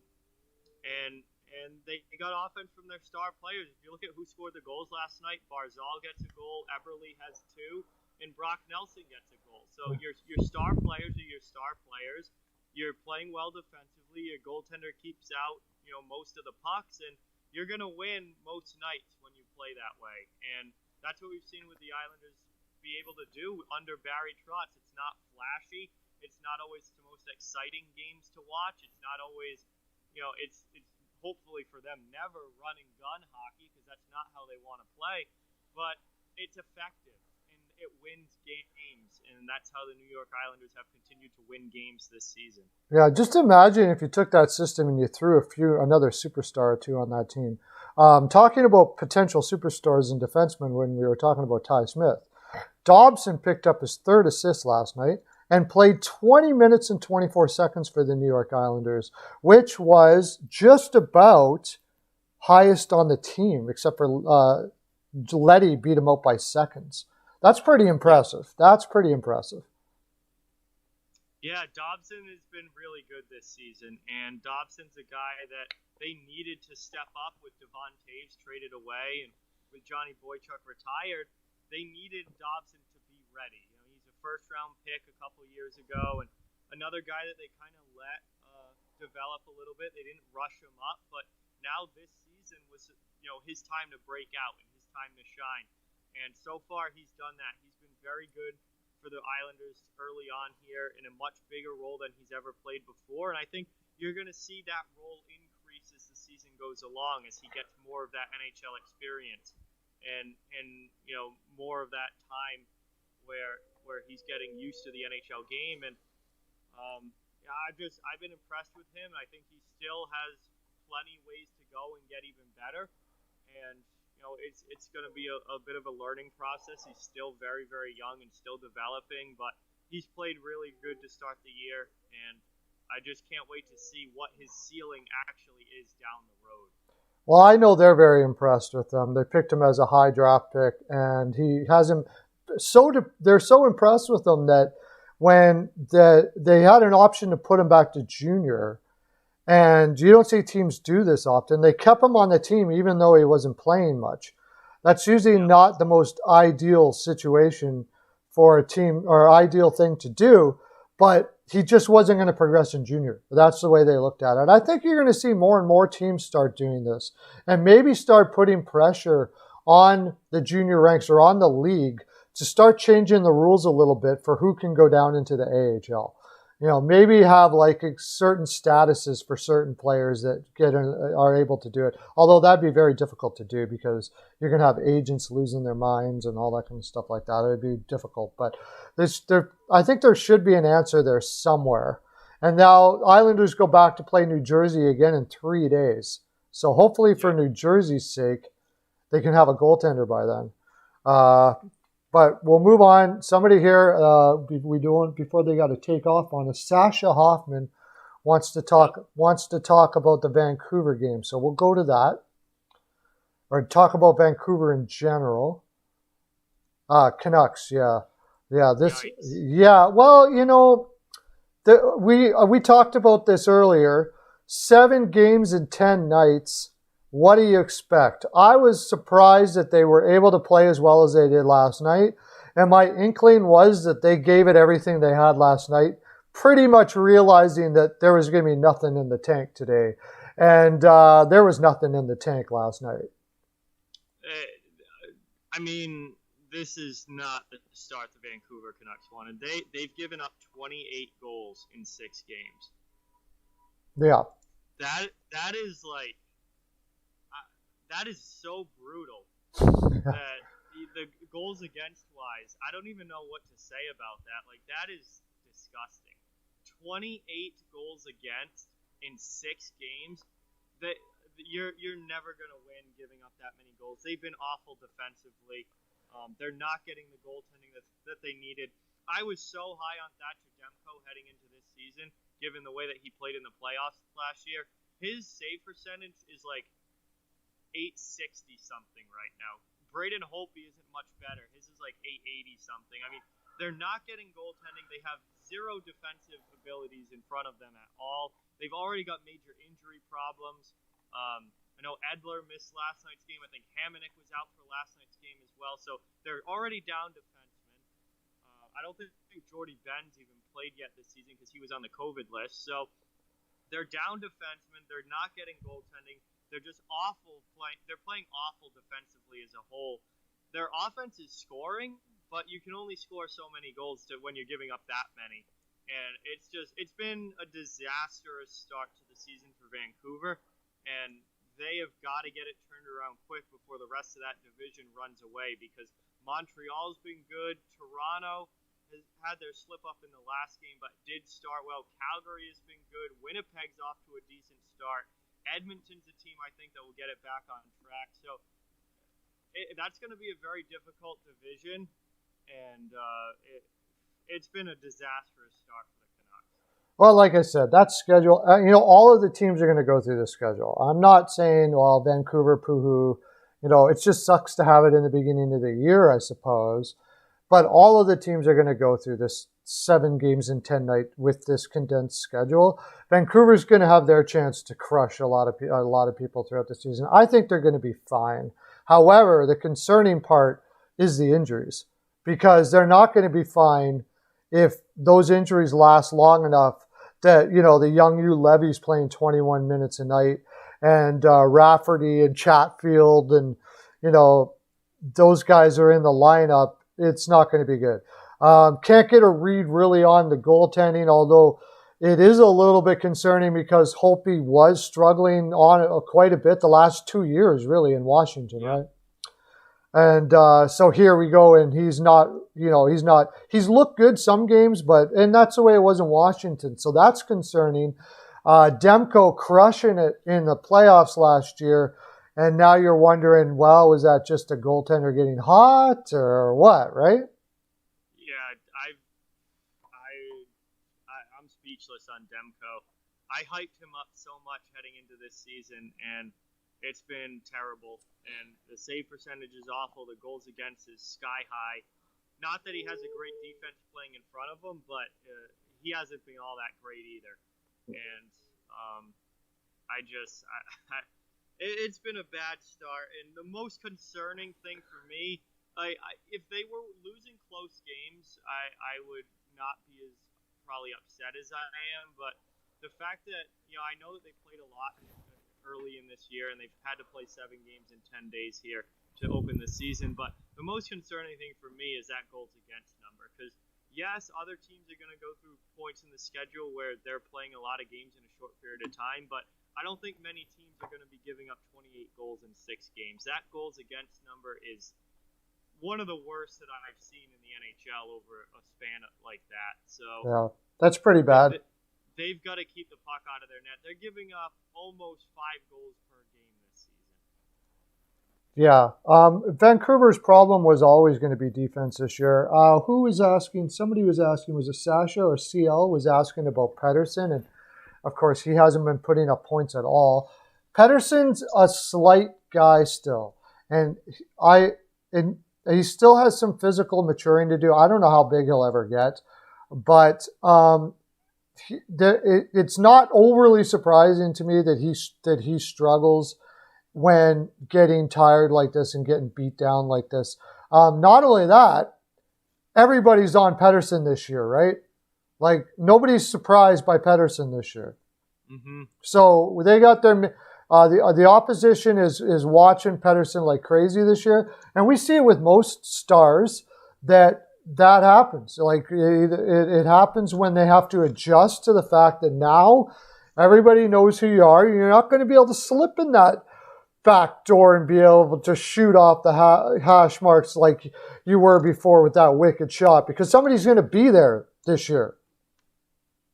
they got offense from their star players. If you look at who scored the goals last night, Barzal gets a goal, Eberle has 2, and Brock Nelson gets a goal. So your star players are your star players. You're playing well defensively. Your goaltender keeps out, most of the pucks, and you're going to win most nights when you play that way. And that's what we've seen with the Islanders be able to do under Barry Trotz. It's not flashy. It's not always the most exciting games to watch. It's not always, it's hopefully for them never run and gun hockey, because that's not how they want to play. But it's effective, and it wins games, and that's how the New York Islanders have continued to win games this season.
Yeah, just imagine if you took that system and you threw another superstar or 2 on that team. Talking about potential superstars and defensemen when we were talking about Ty Smith, Dobson picked up his 3rd assist last night and played 20 minutes and 24 seconds for the New York Islanders, which was just about highest on the team, except for Letty beat him out by seconds. That's pretty impressive.
Yeah, Dobson has been really good this season, and Dobson's a guy that they needed to step up with Devon Toews traded away, and with Johnny Boychuk retired. They needed Dobson to be ready. He's a first-round pick a couple years ago, and another guy that they kind of let develop a little bit. They didn't rush him up, but now this season was, his time to break out and his time to shine. And so far, he's done that. He's been very good for the Islanders early on here in a much bigger role than he's ever played before. And I think you're going to see that role increase as the season goes along, as he gets more of that NHL experience. And more of that time where he's getting used to the NHL game. And I've been impressed with him. I think he still has plenty ways to go and get even better. And it's going to be a bit of a learning process. He's still very, very young and still developing, but he's played really good to start the year, and I just can't wait to see what his ceiling actually is down the road.
Well, I know they're very impressed with him. They picked him as a high draft pick, and he hasn't. They're so impressed with him that when they had an option to put him back to junior, and you don't see teams do this often. They kept him on the team even though he wasn't playing much. That's usually not the most ideal situation for a team or ideal thing to do, but he just wasn't going to progress in junior. That's the way they looked at it. I think you're going to see more and more teams start doing this and maybe start putting pressure on the junior ranks or on the league to start changing the rules a little bit for who can go down into the AHL. Maybe have like certain statuses for certain players that are able to do it. Although that'd be very difficult to do because you're going to have agents losing their minds and all that kind of stuff like that. It would be difficult. But I think there should be an answer there somewhere. And now Islanders go back to play New Jersey again in 3 days. So hopefully for New Jersey's sake, they can have a goaltender by then. But we'll move on. Somebody here, before they got to take off on us, Sasha Hoffman wants to talk about the Vancouver game. So we'll go to that, or talk about Vancouver in general. Canucks, yeah. Nice. Yeah. Well, we talked about this earlier. 7 games in 10 nights. What do you expect? I was surprised that they were able to play as well as they did last night. And my inkling was that they gave it everything they had last night, pretty much realizing that there was going to be nothing in the tank today. And there was nothing in the tank last night.
I mean, this is not the start the Vancouver Canucks wanted. They've given up 28 goals in 6 games.
Yeah.
That is like... That is so brutal that the goals against wise, I don't even know what to say about that. Like, that is disgusting. 28 goals against in 6 games. That you're never going to win giving up that many goals. They've been awful defensively. They're not getting the goaltending that they needed. I was so high on Thatcher Demko heading into this season, given the way that he played in the playoffs last year. His save percentage is like 860 something right now. Braden Holtby isn't much better. His is like 880 something. I mean, they're not getting goaltending. They have 0 defensive abilities in front of them at all. They've already got major injury problems. I know Edler missed last night's game. I think Hamonic was out for last night's game as well. So they're already down defensemen. I don't think Jordy Ben's even played yet this season because he was on the COVID list. So they're down defensemen. They're not getting goaltending. They're just awful playing. They're playing awful defensively as a whole. Their offense is scoring, but you can only score so many goals when you're giving up that many. And it's been a disastrous start to the season for Vancouver, and they have got to get it turned around quick before the rest of that division runs away, because Montreal's been good. Toronto has had their slip up in the last game, but did start well. Calgary has been good. Winnipeg's off to a decent start. Edmonton's a team, I think, that will get it back on track. So that's going to be a very difficult division, and it's been a disastrous start for the Canucks.
Well, like I said, that schedule, all of the teams are going to go through the schedule. I'm not saying, well, Vancouver, poo-hoo. It just sucks to have it in the beginning of the year, I suppose. But all of the teams are going to go through this 7 games in 10 night with this condensed schedule. Vancouver's going to have their chance to crush a lot of people throughout the season. I think they're going to be fine. However, the concerning part is the injuries, because they're not going to be fine if those injuries last long enough that, the young Levy's playing 21 minutes a night, and Rafferty and Chatfield and, those guys are in the lineup. It's not going to be good. Can't get a read really on the goaltending, although it is a little bit concerning because Holtby was struggling on it quite a bit the last 2 years, really, in Washington, right? And so here we go, and he's looked good some games, and that's the way it was in Washington. So that's concerning. Demko crushing it in the playoffs last year, and now you're wondering, well, was that just a goaltender getting hot or what, right?
I'm speechless on Demko. I hyped him up so much heading into this season, and it's been terrible. And the save percentage is awful. The goals against is sky high. Not that he has a great defense playing in front of him, but he hasn't been all that great either. And it's been a bad start. And the most concerning thing for me, if they were losing close games, I would not be as probably upset as I am. But the fact that, I know that they played a lot early in this year, and they've had to play 7 games in 10 days here to open the season. But the most concerning thing for me is that goals against number. Because, yes, other teams are going to go through points in the schedule where they're playing a lot of games in a short period of time. But I don't think many teams are going to be giving up 28 goals in 6 games. That goals against number is one of the worst that I've seen in the NHL over a span like that. So
yeah, that's pretty bad.
They've got to keep the puck out of their net. They're giving up almost 5 goals per game this season.
Yeah. Vancouver's problem was always going to be defense this year. Who was asking? Somebody was asking, was it Sasha or CL was asking about Pettersson? And, of course, he hasn't been putting up points at all. Pettersson's a slight guy still. And he still has some physical maturing to do. I don't know how big he'll ever get. But it's not overly surprising to me that he struggles when getting tired like this and getting beat down like this. Not only that, everybody's on Pettersson this year, right? Like, nobody's surprised by Pettersson this year.
Mm-hmm.
So they got their the opposition is watching Pettersson like crazy this year, and we see it with most stars that happens. Like it happens when they have to adjust to the fact that now everybody knows who you are. You're not going to be able to slip in that back door and be able to shoot off the hash marks like you were before with that wicked shot, because somebody's going to be there this year.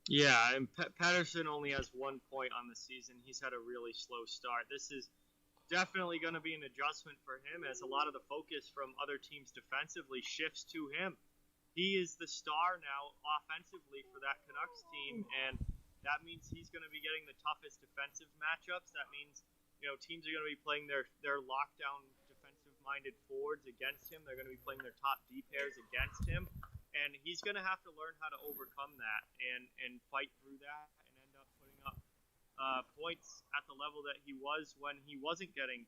Yeah, and Pettersson only has 1 point on the season. He's had a really slow start. This is definitely going to be an adjustment for him, as a lot of the focus from other teams defensively shifts to him. He is the star now offensively for that Canucks team, and that means he's going to be getting the toughest defensive matchups. That means, teams are going to be playing their lockdown defensive-minded forwards against him. They're going to be playing their top D pairs against him. And he's going to have to learn how to overcome that and fight through that and end up putting up points at the level that he was when he wasn't getting,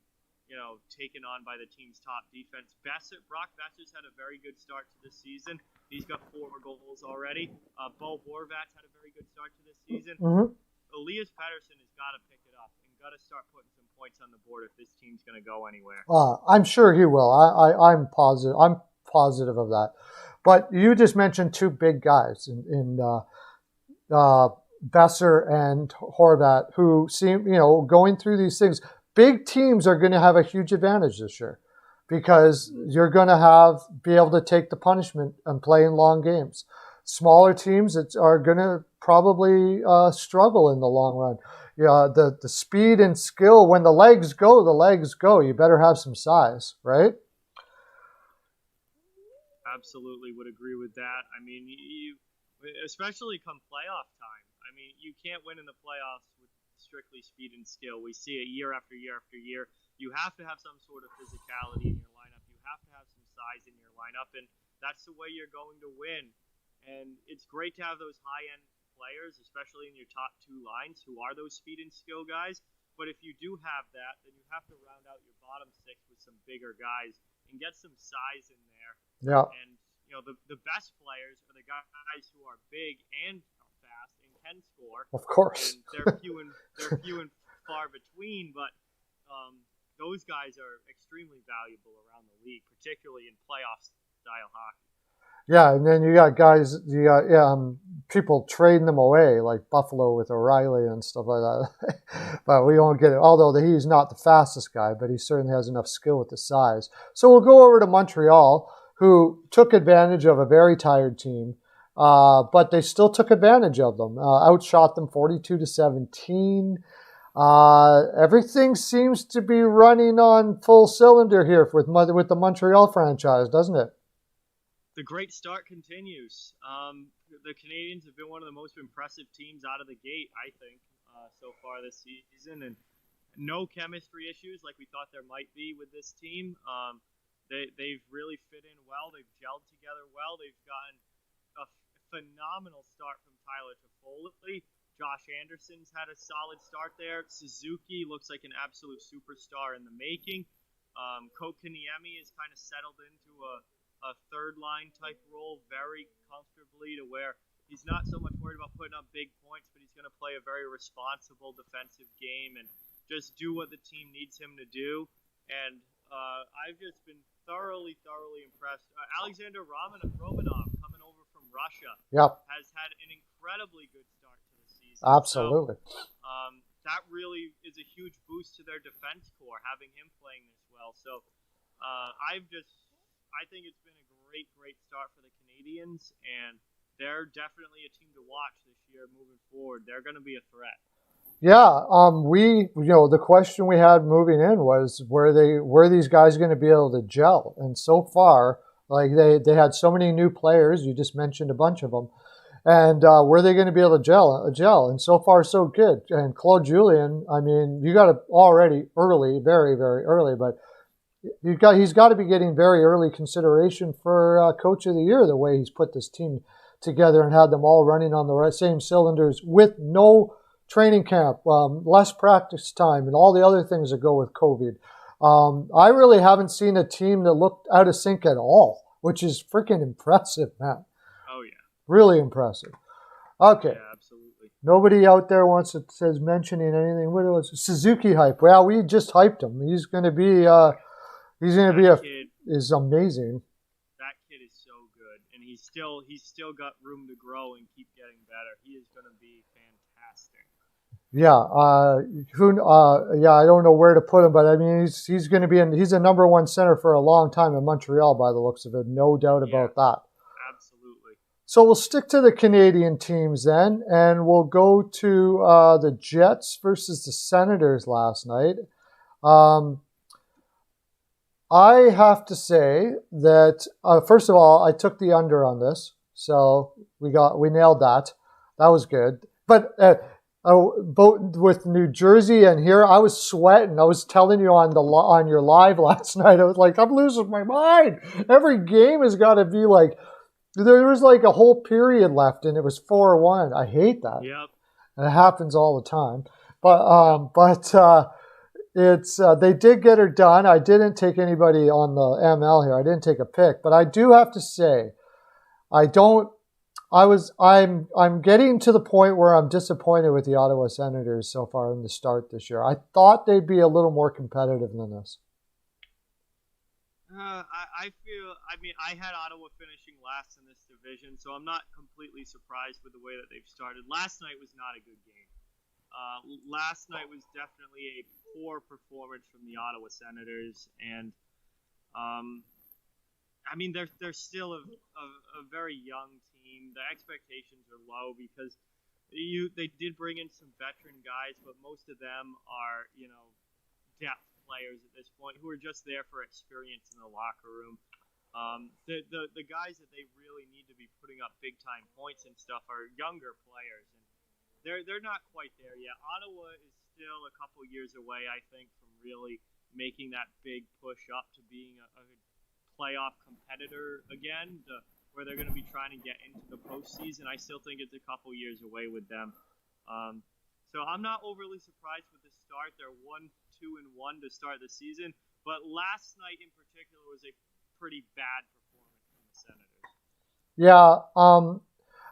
taken on by the team's top defense. Brock Besser's had a very good start to this season. He's got 4 goals already. Bo Horvat's had a very good start to this season.
Mm-hmm.
Elias Pettersson has got to pick it up and got to start putting some points on the board if this team's going to go anywhere.
I'm sure he will. I'm positive. I'm positive of that. But you just mentioned 2 big guys in Besser and Horvat, who seem, going through these things. Big teams are going to have a huge advantage this year because you're going to be able to take the punishment and play in long games. Smaller teams are going to probably struggle in the long run. The speed and skill, when the legs go, the legs go. You better have some size, right?
Absolutely would agree with that. I mean, especially come playoff time. I mean, you can't win in the playoffs with strictly speed and skill. We see it year after year after year. You have to have some sort of physicality in your lineup. You have to have some size in your lineup, and that's the way you're going to win. And it's great to have those high-end players, especially in your top 2 lines, who are those speed and skill guys. But if you do have that, then you have to round out your bottom 6 with some bigger guys and get some size in there.
Yeah.
And, the best players are the guys who are big and are fast and can score.
Of course.
And they're few and far between, but those guys are extremely valuable around the league, particularly in playoff-style hockey.
Yeah, and then you got guys, people trading them away, like Buffalo with O'Reilly and stuff like that. But we won't get it. Although he's not the fastest guy, but he certainly has enough skill with the size. So we'll go over to Montreal, who took advantage of a very tired team, but they still took advantage of them. Outshot them 42-17. Everything seems to be running on full cylinder here with the Montreal franchise, doesn't it?
The great start continues. The Canadiens have been one of the most impressive teams out of the gate, I think, so far this season. And no chemistry issues like we thought there might be with this team. They've really fit in well. They've gelled together well. They've gotten a phenomenal start from Tyler Toffoli. Josh Anderson's had a solid start there. Suzuki looks like an absolute superstar in the making. Kotkaniemi has kind of settled into a third line type role very comfortably, to where he's not so much worried about putting up big points, but he's going to play a very responsible defensive game and just do what the team needs him to do. And I've just been thoroughly impressed. Alexander Romanov, coming over from Russia, has had an incredibly good start to the season.
Absolutely.
So, that really is a huge boost to their defense core, having him playing this well. So I think it's been a great start for the Canadiens, and they're definitely a team to watch this year moving forward. They're going to be a threat.
Yeah, the question we had moving in was, were these guys going to be able to gel? And so far, like they had so many new players. You just mentioned a bunch of them. And were they going to be able to gel? And so far, so good. And Claude Julien, I mean, you got it already early, very, very early, but he's got to be getting very early consideration for Coach of the Year, the way he's put this team together and had them all running on the same cylinders with no training camp, less practice time, and all the other things that go with COVID. I really haven't seen a team that looked out of sync at all, which is freaking impressive, man.
Oh, yeah.
Really impressive. Okay.
Yeah, absolutely.
Nobody out there says mentioning anything. What was Suzuki hype? Well, we just hyped him. He's going to be is amazing.
That kid is so good, and he's still got room to grow and keep getting better. He is going to be fantastic.
Yeah. I don't know where to put him, but I mean, he's going to be he's a number one center for a long time in Montreal by the looks of it. No doubt about that.
Absolutely.
So we'll stick to the Canadian teams then, and we'll go to the Jets versus the Senators last night. I have to say that, first of all, I took the under on this, so we nailed that. That was good. But both with New Jersey and here, I was sweating. I was telling you on your live last night, I was like, I'm losing my mind. Every game has got to be like, there was like a whole period left, and it was 4-1. I hate that.
Yep.
And it happens all the time. But it's they did get her done. I didn't take anybody on the ML here. I didn't take a pick, but I do have to say, I'm getting to the point where I'm disappointed with the Ottawa Senators so far in the start this year. I thought they'd be a little more competitive than this.
I had Ottawa finishing last in this division, so I'm not completely surprised with the way that they've started. Last night was not a good game. Last night was definitely a poor performance from the Ottawa Senators, and they're still a very young team. The expectations are low because they did bring in some veteran guys, but most of them are depth players at this point who are just there for experience in the locker room. The guys that they really need to be putting up big time points and stuff are younger players, and they're not quite there yet. Ottawa is still a couple years away, I think, from really making that big push up to being a playoff competitor again, where they're going to be trying to get into the postseason. I still think it's a couple years away with them. So I'm not overly surprised with the start. They're 1-2-1 to start the season, but last night in particular was a pretty bad performance from the Senators. Yeah,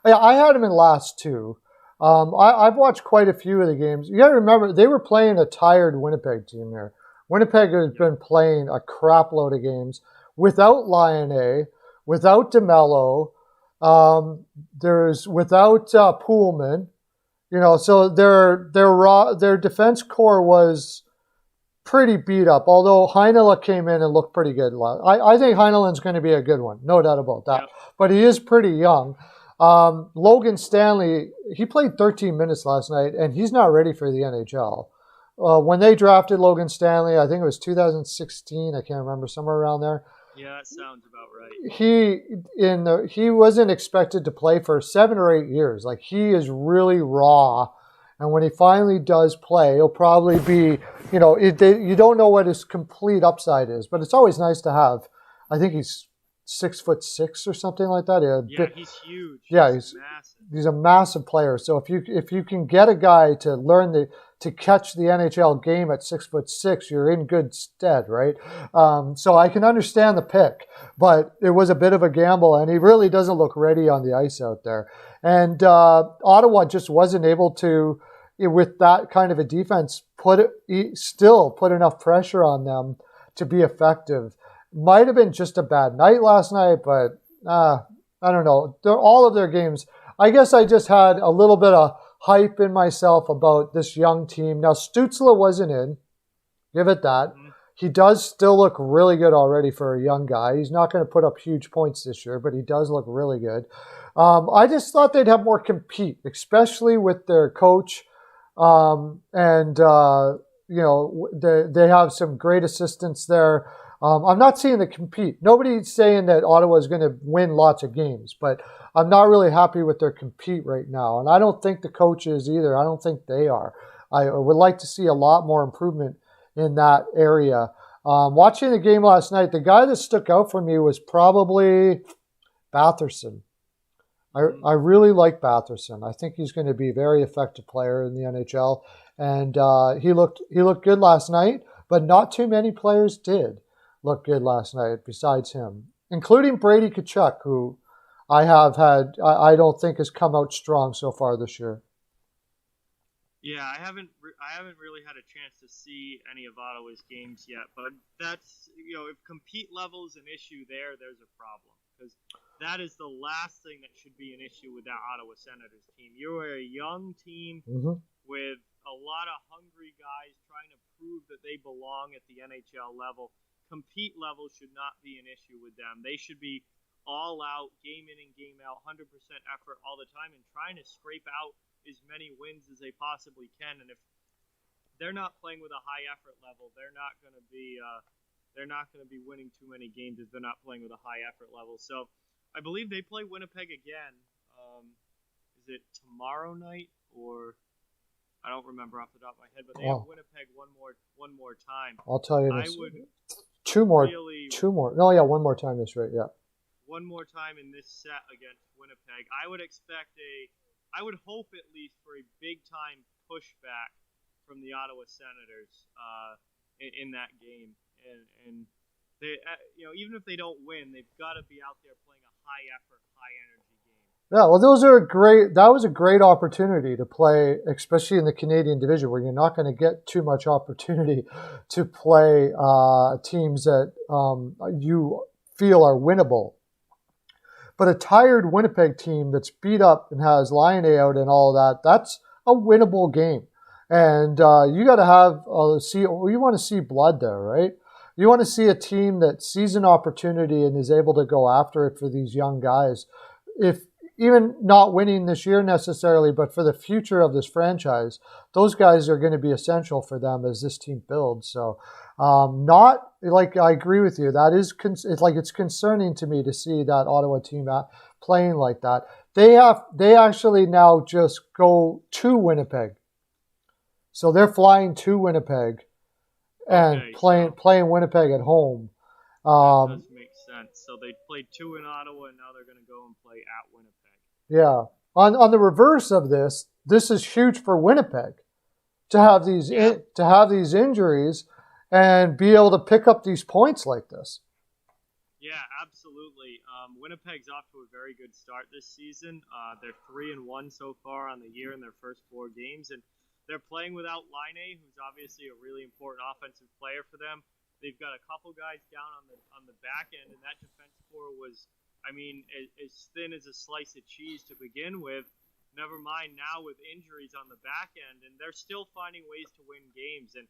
I had them in last two. I've watched quite a few of the games. You got to remember, they were playing a tired Winnipeg team here. Winnipeg has been playing a crap load of games without Lionel, without DeMello, without Poolman. So their defense core was pretty beat up, although Heinola came in and looked pretty good. I think Heinolan's going to be a good one, no doubt about that. Yep. But he is pretty young. Logan Stanley, he played 13 minutes last night, and he's not ready for the NHL. When they drafted Logan Stanley, I think it was 2016, I can't remember, somewhere around there.
Yeah, that sounds about right.
He wasn't expected to play for 7 or 8 years. Like, he is really raw And when he finally does play, he'll probably be, you don't know what his complete upside is, but it's always nice to have. I think he's 6'6" or something like that.
Yeah, he's huge.
Yeah,
he's massive.
He's a massive player. So if you can get a guy to learn to catch the NHL game at 6'6", you're in good stead, right? So I can understand the pick, but it was a bit of a gamble, and he really doesn't look ready on the ice out there. And Ottawa just wasn't able to, with that kind of a defense, still put enough pressure on them to be effective. Might have been just a bad night last night, but I don't know. All of their games, I guess I just had a little bit of hype in myself about this young team. Now, Stützle wasn't in. Give it that. Mm-hmm. He does still look really good already for a young guy. He's not going to put up huge points this year, but he does look really good. I just thought they'd have more compete, especially with their coach. They have some great assistants there. I'm not seeing the compete. Nobody's saying that Ottawa is going to win lots of games, but I'm not really happy with their compete right now. And I don't think the coach is either. I don't think they are. I would like to see a lot more improvement in that area. Watching the game last night, the guy that stuck out for me was probably Batherson. I really like Batherson. I think he's going to be a very effective player in the NHL. And he looked good last night, but not too many players did look good last night besides him, including Brady Tkachuk, who I don't think has come out strong so far this year.
Yeah, I haven't really had a chance to see any of Ottawa's games yet, but that's, if compete level is an issue there's a problem, because that is the last thing that should be an issue with that Ottawa Senators team. You are a young team with a lot of hungry guys trying to prove that they belong at the NHL level. Compete level should not be an issue with them. They should be all out, game in and game out, 100% effort all the time, and trying to scrape out as many wins as they possibly can. And if they're not playing with a high effort level, they're not going to be winning too many games if they're not playing with a high effort level. So I believe they play Winnipeg again. Is it tomorrow night, or I don't remember off the top of my head, but they have Winnipeg one more time.
I'll tell you
this.
Two more. No, yeah, one more time. That's right. Yeah.
One more time in this set against Winnipeg. I would hope at least for a big time pushback from the Ottawa Senators in that game, and they, even if they don't win, they've got to be out there playing a high effort, high energy game.
Yeah, well, that was a great opportunity to play, especially in the Canadian division, where you're not going to get too much opportunity to play teams that you feel are winnable. But a tired Winnipeg team that's beat up and has Laine out and all that, that's a winnable game. And you got to have you want to see blood there, right? You want to see a team that sees an opportunity and is able to go after it for these young guys. If even not winning this year necessarily, but for the future of this franchise, those guys are going to be essential for them as this team builds. So, I agree with you. That is, it's concerning to me to see that Ottawa team playing like that. They actually now just go to Winnipeg. So they're flying to Winnipeg and playing Winnipeg at home.
That does make sense. So they played 2 in Ottawa, and now they're going to go and play at Winnipeg.
Yeah. On the reverse of this is huge for Winnipeg to have these injuries and be able to pick up these points like this.
Yeah, absolutely. Winnipeg's off to a very good start this season. They're 3-1 so far on the year in their first 4 games, and they're playing without Laine, who's obviously a really important offensive player for them. They've got a couple guys down on the back end, and that defense core was, as thin as a slice of cheese to begin with. Never mind now with injuries on the back end, and they're still finding ways to win games. And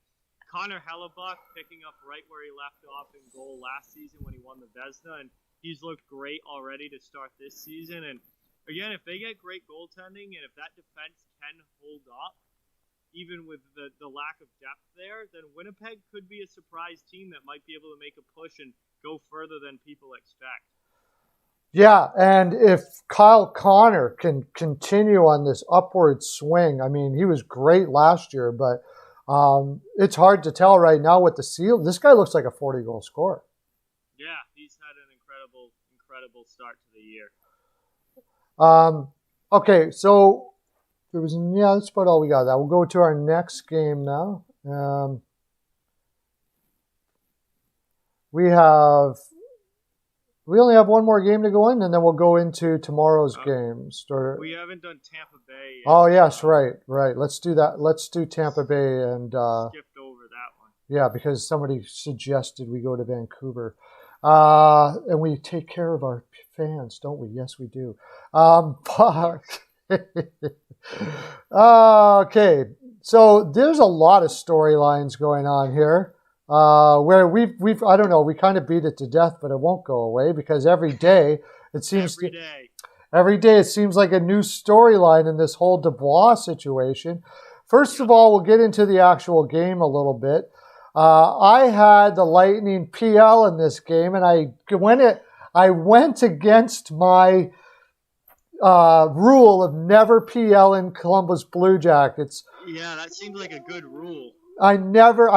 Connor Hellebuck picking up right where he left off in goal last season when he won the Vezina, and he's looked great already to start this season. And again, if they get great goaltending and if that defense can hold up, even with the lack of depth there, then Winnipeg could be a surprise team that might be able to make a push and go further than people expect.
Yeah, and if Kyle Connor can continue on this upward swing, I mean, he was great last year, but it's hard to tell right now what the seal. This guy looks like a 40-goal scorer.
Yeah, he's had an incredible start to the year.
Okay, so that's about all we got. That we'll go to our next game now. We only have one more game to go in, and then we'll go into tomorrow's games.
We haven't done Tampa Bay yet.
Oh, yes, right. Let's do that. Let's do Tampa Bay. And
skipped over that one.
Yeah, because somebody suggested we go to Vancouver. And we take care of our fans, don't we? Yes, we do. Okay, so there's a lot of storylines going on here. Where we've I don't know, we kind of beat it to death, but it won't go away because every day it seems it seems like a new storyline in this whole Dubois situation. First of all, we'll get into the actual game a little bit. I had the Lightning PL in this game, and I went against my rule of never PL in Columbus Blue Jackets.
Yeah, that seems like a good rule.
I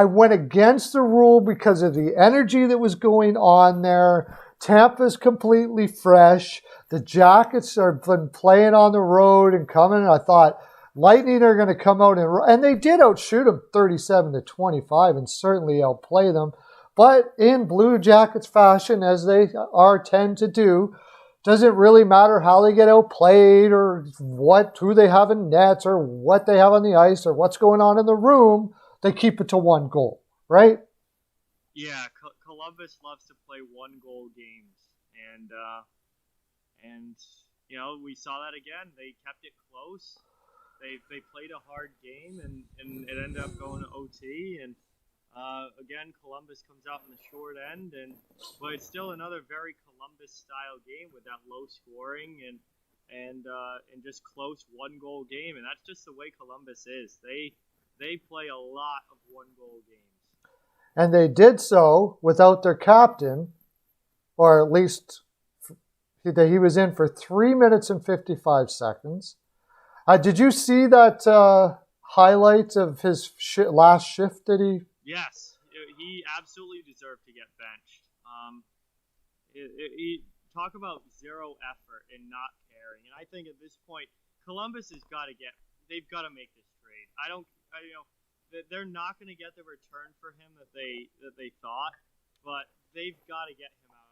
went against the rule because of the energy that was going on there. Tampa's completely fresh. The Jackets have been playing on the road and coming. And I thought Lightning are going to come out and they did outshoot them 37-25 and certainly outplay them. But in Blue Jackets fashion, as they tend to do, doesn't really matter how they get outplayed or who they have in nets or what they have on the ice or what's going on in the room. They keep it to one goal, right?
Yeah, Columbus loves to play one-goal games, and we saw that again. They kept it close. They played a hard game, and it ended up going to OT. And again, Columbus comes out in the short end, but it's still another very Columbus-style game with that low scoring and just close one-goal game, and that's just the way Columbus is. They play a lot of one-goal games.
And they did so without their captain, or at least he was in for 3 minutes and 55 seconds. Did you see that highlight of his last shift that he...
Yes, he absolutely deserved to get benched. He talk about zero effort and not caring. And I think at this point, Columbus they've got to make this trade. They're not going to get the return for him that they thought, but they've got to get him out.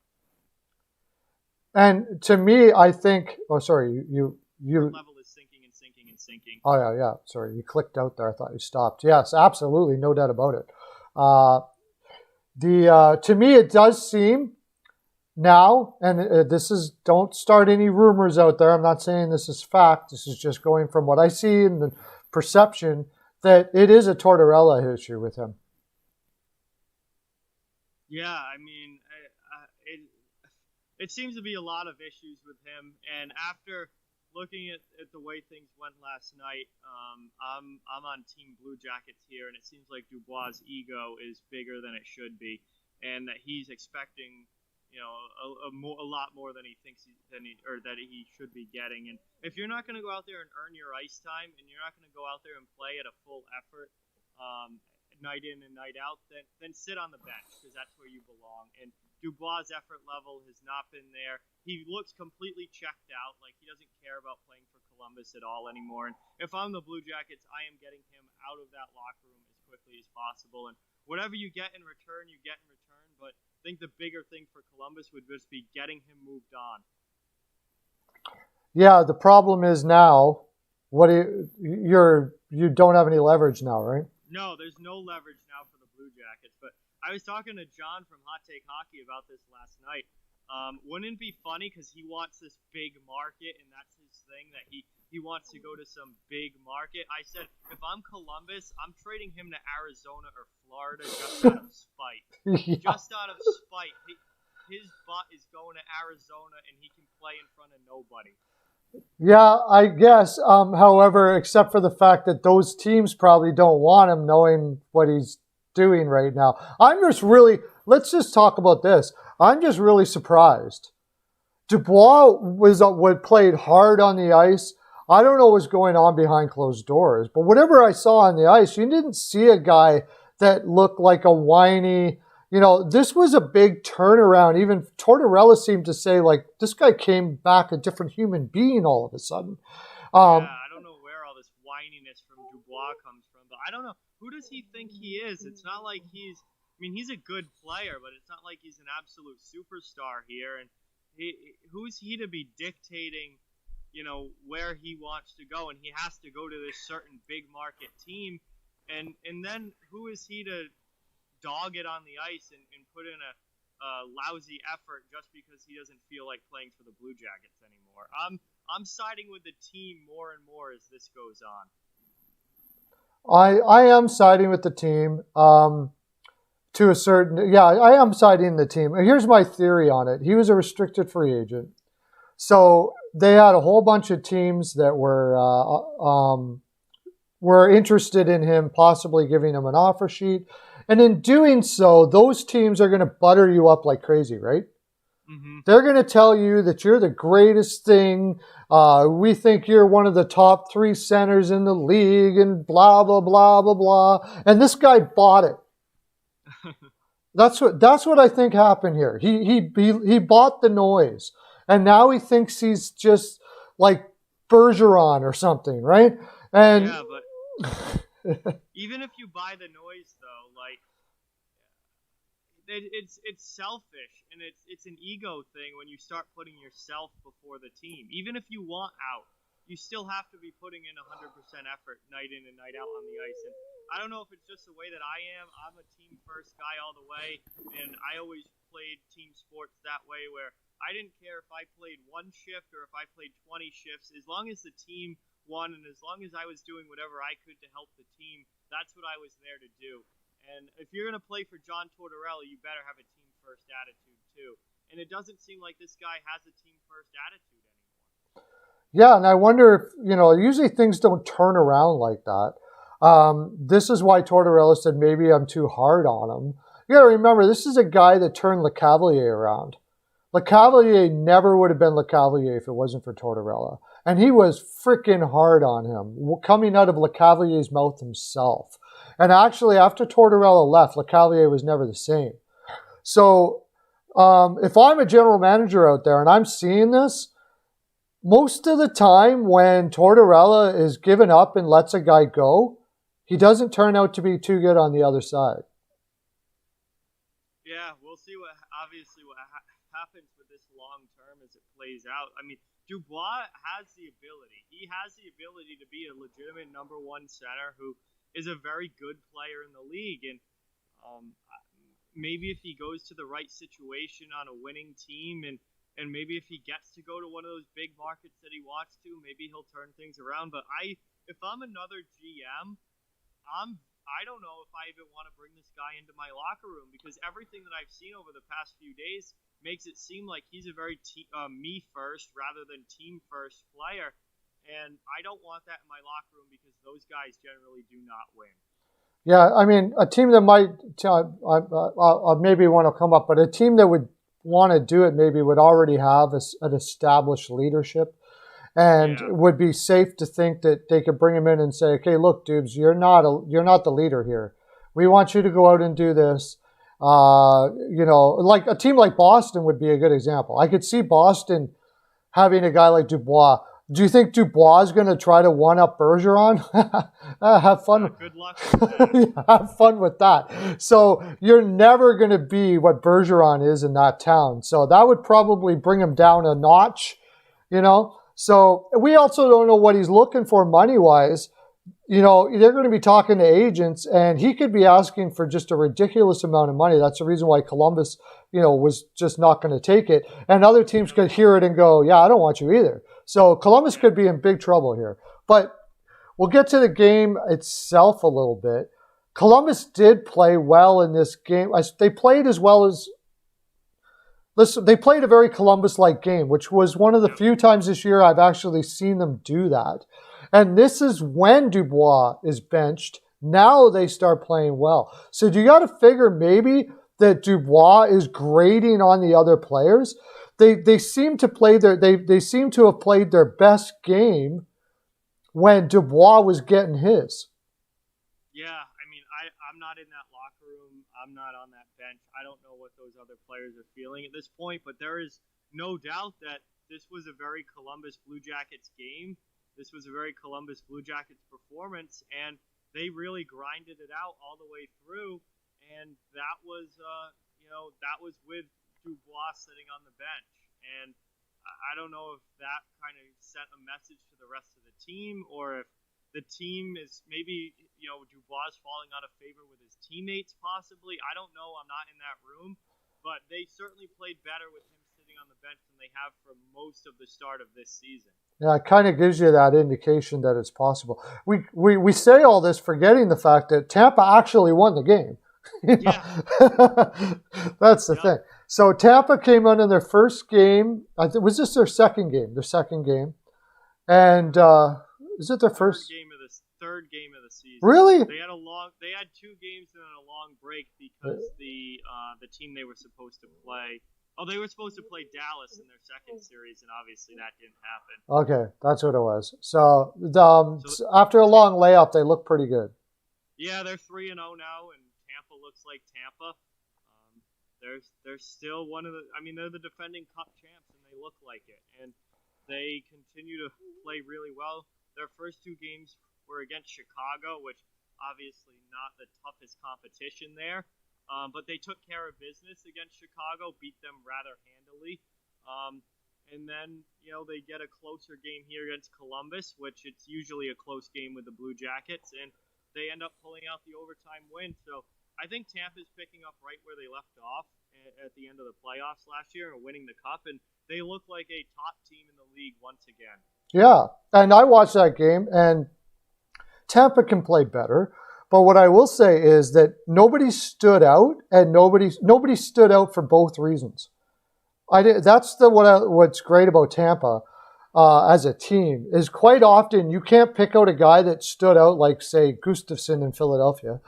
And to me, I think. Oh, sorry, you.
Level is sinking and sinking and sinking.
Oh yeah. Sorry, you clicked out there. I thought you stopped. Yes, absolutely, no doubt about it. To me, it does seem now, and don't start any rumors out there. I'm not saying this is fact. This is just going from what I see and the perception that it is a Tortorella issue with him.
Yeah, I mean, it seems to be a lot of issues with him. And after looking at the way things went last night, I'm on Team Blue Jackets here, and it seems like Dubois' ego is bigger than it should be, and that he's expecting a lot more than he thinks that he should be getting. And if you're not going to go out there and earn your ice time, and you're not going to go out there and play at a full effort, night in and night out, then sit on the bench because that's where you belong. And Dubois' effort level has not been there. He looks completely checked out, like he doesn't care about playing for Columbus at all anymore. And if I'm the Blue Jackets, I am getting him out of that locker room as quickly as possible. And whatever you get in return, you get in return. But I think the bigger thing for Columbus would just be getting him moved on. Yeah, the problem is now, you don't have any leverage now, right? No, there's no leverage now for the Blue Jackets. But I was talking to John from Hot Take Hockey about this last night. Wouldn't it be funny because he wants this big market, and that's his thing, that he wants to go to some big market. I said, if I'm Columbus, I'm trading him to Arizona or Florida just out of spite. Yeah. Just out of spite. His butt is going to Arizona, and he can play in front of nobody.
Yeah, I guess. However, except for the fact that those teams probably don't want him knowing what he's doing right now. Let's just talk about this. I'm just really surprised Dubois was played hard on the ice. I don't know what's going on behind closed doors, but whatever I saw on the ice, you didn't see a guy that looked like a whiny. This was a big turnaround. Even Tortorella seemed to say, like, this guy came back a different human being all of a sudden.
I don't know where all this whininess from Dubois comes from, but I don't know. Who does he think he is? It's not like he's a good player, but it's not like he's an absolute superstar here. And who's he to be dictating, where he wants to go? And he has to go to this certain big market team. And then who is he to dog it on the ice and put in a lousy effort just because he doesn't feel like playing for the Blue Jackets anymore? I'm siding with the team more and more as this goes on.
I am siding with the team to a certain. Yeah, I am siding the team. Here's my theory on it. He was a restricted free agent, so they had a whole bunch of teams that were interested in him, possibly giving him an offer sheet. And in doing so, those teams are going to butter you up like crazy, right? Mm-hmm. They're going to tell you that you're the greatest thing. We think you're one of the top 3 centers in the league and blah, blah, blah, blah, blah. And this guy bought it. That's what I think happened here. He bought the noise. And now he thinks he's just like Bergeron or something, right? And
yeah, but even if you buy the noise, though, like it's selfish and it's an ego thing when you start putting yourself before the team. Even if you want out, you still have to be putting in 100% effort night in and night out on the ice. And I don't know if it's just the way that I am. I'm a team first guy all the way, and I always played team sports that way where I didn't care if I played 1 shift or if I played 20 shifts. As long as the team won and as long as I was doing whatever I could to help the team, that's what I was there to do. And if you're going to play for John Tortorella, you better have a team-first attitude, too. And it doesn't seem like this guy has a team-first attitude anymore.
Yeah, and I wonder if, usually things don't turn around like that. This is why Tortorella said maybe I'm too hard on him. You got to remember, this is a guy that turned LeCavalier around. LeCavalier never would have been LeCavalier if it wasn't for Tortorella. And he was freaking hard on him, coming out of LeCavalier's mouth himself. And actually, after Tortorella left, LeCavalier was never the same. So if I'm a general manager out there and I'm seeing this, most of the time when Tortorella is given up and lets a guy go, he doesn't turn out to be too good on the other side.
Yeah, we'll see what happens with this long term as it plays out. I mean, Dubois has the ability. He has the ability to be a legitimate number 1 center who is a very good player in the league. And maybe if he goes to the right situation on a winning team and maybe if he gets to go to one of those big markets that he wants to, maybe he'll turn things around. But if I'm another GM, I don't know if I even want to bring this guy into my locker room because everything that I've seen over the past few days makes it seem like he's a very me first rather than team first player. And I don't want that in my locker room because those guys generally do not win.
Yeah, I mean, a team that might maybe want to come up, but a team that would want to do it maybe would already have an established leadership and would be safe to think that they could bring him in and say, okay, look, dudes, you're not the leader here. We want you to go out and do this. Like a team like Boston would be a good example. I could see Boston having a guy like Dubois. Do you think Dubois is going to try to one-up Bergeron? Have fun.
Good luck with that.
Yeah, have fun with that. So you're never going to be what Bergeron is in that town. So that would probably bring him down a notch, So we also don't know what he's looking for money-wise. They're going to be talking to agents, and he could be asking for just a ridiculous amount of money. That's the reason why Columbus, was just not going to take it. And other teams could hear it and go, yeah, I don't want you either. So Columbus could be in big trouble here. But we'll get to the game itself a little bit. Columbus did play well in this game. They played as well as... Listen, they played a very Columbus-like game, which was one of the few times this year I've actually seen them do that. And this is when Dubois is benched. Now they start playing well. So you got to figure maybe that Dubois is grading on the other players. they seem to play they seem to have played their best game when Dubois was getting his.
Yeah, I mean, I'm not in that locker room. I'm not on that bench. I don't know what those other players are feeling at this point, but there is no doubt that this was a very Columbus Blue Jackets game. This was a very Columbus Blue Jackets performance, and they really grinded it out all the way through. And that was, that was with Dubois sitting on the bench. And I don't know if that kind of sent a message to the rest of the team, or if the team is maybe, Dubois falling out of favor with his teammates possibly. I don't know. I'm not in that room. But they certainly played better with him sitting on the bench than they have for most of the start of this season.
Yeah, it kind of gives you that indication that it's possible. We say all this forgetting the fact that Tampa actually won the game.
Yeah.
That's the thing. So Tampa came out in their first game. Was this their second game? Their second game. And is it their first?
Third game of the season.
Really?
They had 2 games and then a long break because the team they were supposed to play. Oh, they were supposed to play Dallas in their second series, and obviously that didn't happen.
Okay, that's what it was. So after a long layoff, they look pretty good.
Yeah, they're 3-0 now, and Tampa looks like Tampa. They're still one of the. I mean, they're the defending Cup champs, and they look like it. And they continue to play really well. Their first 2 games were against Chicago, which obviously not the toughest competition there. But they took care of business against Chicago, beat them rather handily. And then, they get a closer game here against Columbus, which it's usually a close game with the Blue Jackets, and they end up pulling out the overtime win. So I think Tampa's picking up right where they left off at the end of the playoffs last year and winning the Cup, and they look like a top team in the league once again. Yeah,
and I watched that game, and Tampa can play better. But what I will say is that nobody stood out, and nobody stood out for both reasons. That's what's great about Tampa as a team is quite often you can't pick out a guy that stood out like, say, Gustafsson in Philadelphia,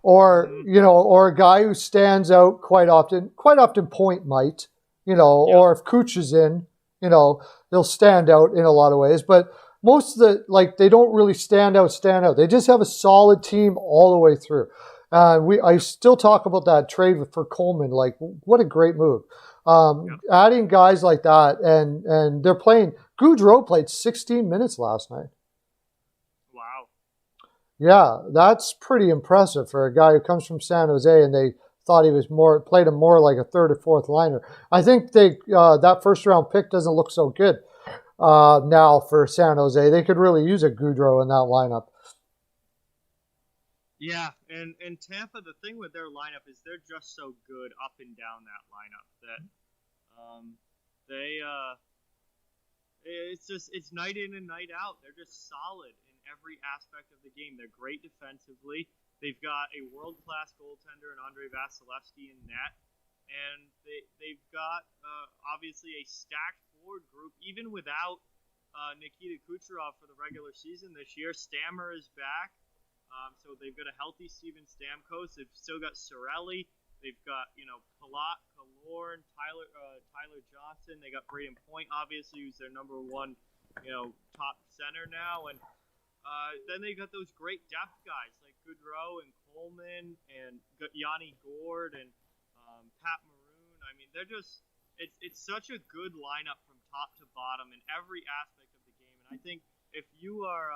or or a guy who stands out quite often. Quite often, Point might, or if Cooch is in, they'll stand out in a lot of ways, but. Most of they don't really stand out. They just have a solid team all the way through. I still talk about that trade for Coleman. Like, what a great move. Adding guys like that, and they're playing. Gaudreau played 16 minutes last night.
Wow.
Yeah, that's pretty impressive for a guy who comes from San Jose, and they thought he was played him more like a third or fourth liner. I think that first round pick doesn't look so good. Now for San Jose, they could really use a Gaudreau in that lineup.
Yeah, and Tampa, the thing with their lineup is they're just so good up and down that lineup that it's night in and night out. They're just solid in every aspect of the game. They're great defensively. They've got a world-class goaltender in Andrei Vasilevsky in net. And they've got, obviously, a stacked forward group, even without Nikita Kucherov for the regular season this year. Stammer is back, so they've got a healthy Steven Stamkos. They've still got Cirelli. They've got, Palat, Killorn, Tyler Johnson. They got Braden Point, obviously, who's their number 1, top center now. And then they got those great depth guys like Gaudreau and Coleman and Yanni Gourde and Pat Maroon. I mean, they're just it's such a good lineup from top to bottom in every aspect of the game. And I think if you are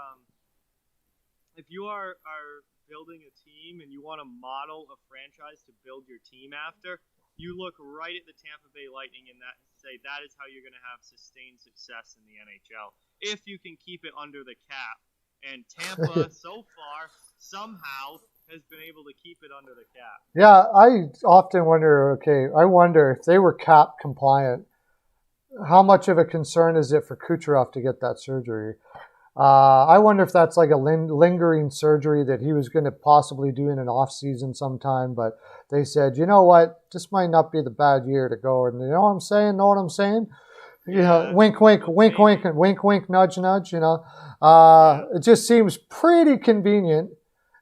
building a team and you want to model a franchise to build your team after, you look right at the Tampa Bay Lightning and say that is how you're going to have sustained success in the NHL if you can keep it under the cap. And Tampa so far somehow has been able to keep it under the cap.
Yeah, I often wonder, I wonder if they were cap compliant, how much of a concern is it for Kucherov to get that surgery? I wonder if that's like a lingering surgery that he was going to possibly do in an off season sometime, but they said, you know what, this might not be the bad year to go. And you know what I'm saying? Know what I'm saying? Wink, wink, wink, wink, and wink, wink, nudge, nudge, It just seems pretty convenient.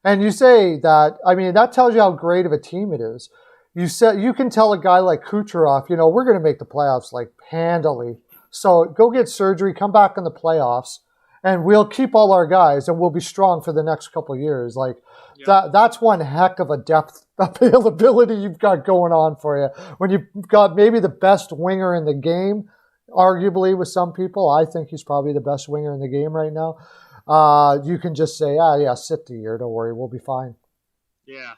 And you say that, I mean, that tells you how great of a team it is. you can tell a guy like Kucherov, we're going to make the playoffs like handily. So go get surgery, come back in the playoffs, and we'll keep all our guys, and we'll be strong for the next couple of years. Like that's one heck of a depth availability you've got going on for you. When you've got maybe the best winger in the game, arguably with some people, I think he's probably the best winger in the game right now. You can just say, sit the year, don't worry, we'll be fine.
Yeah.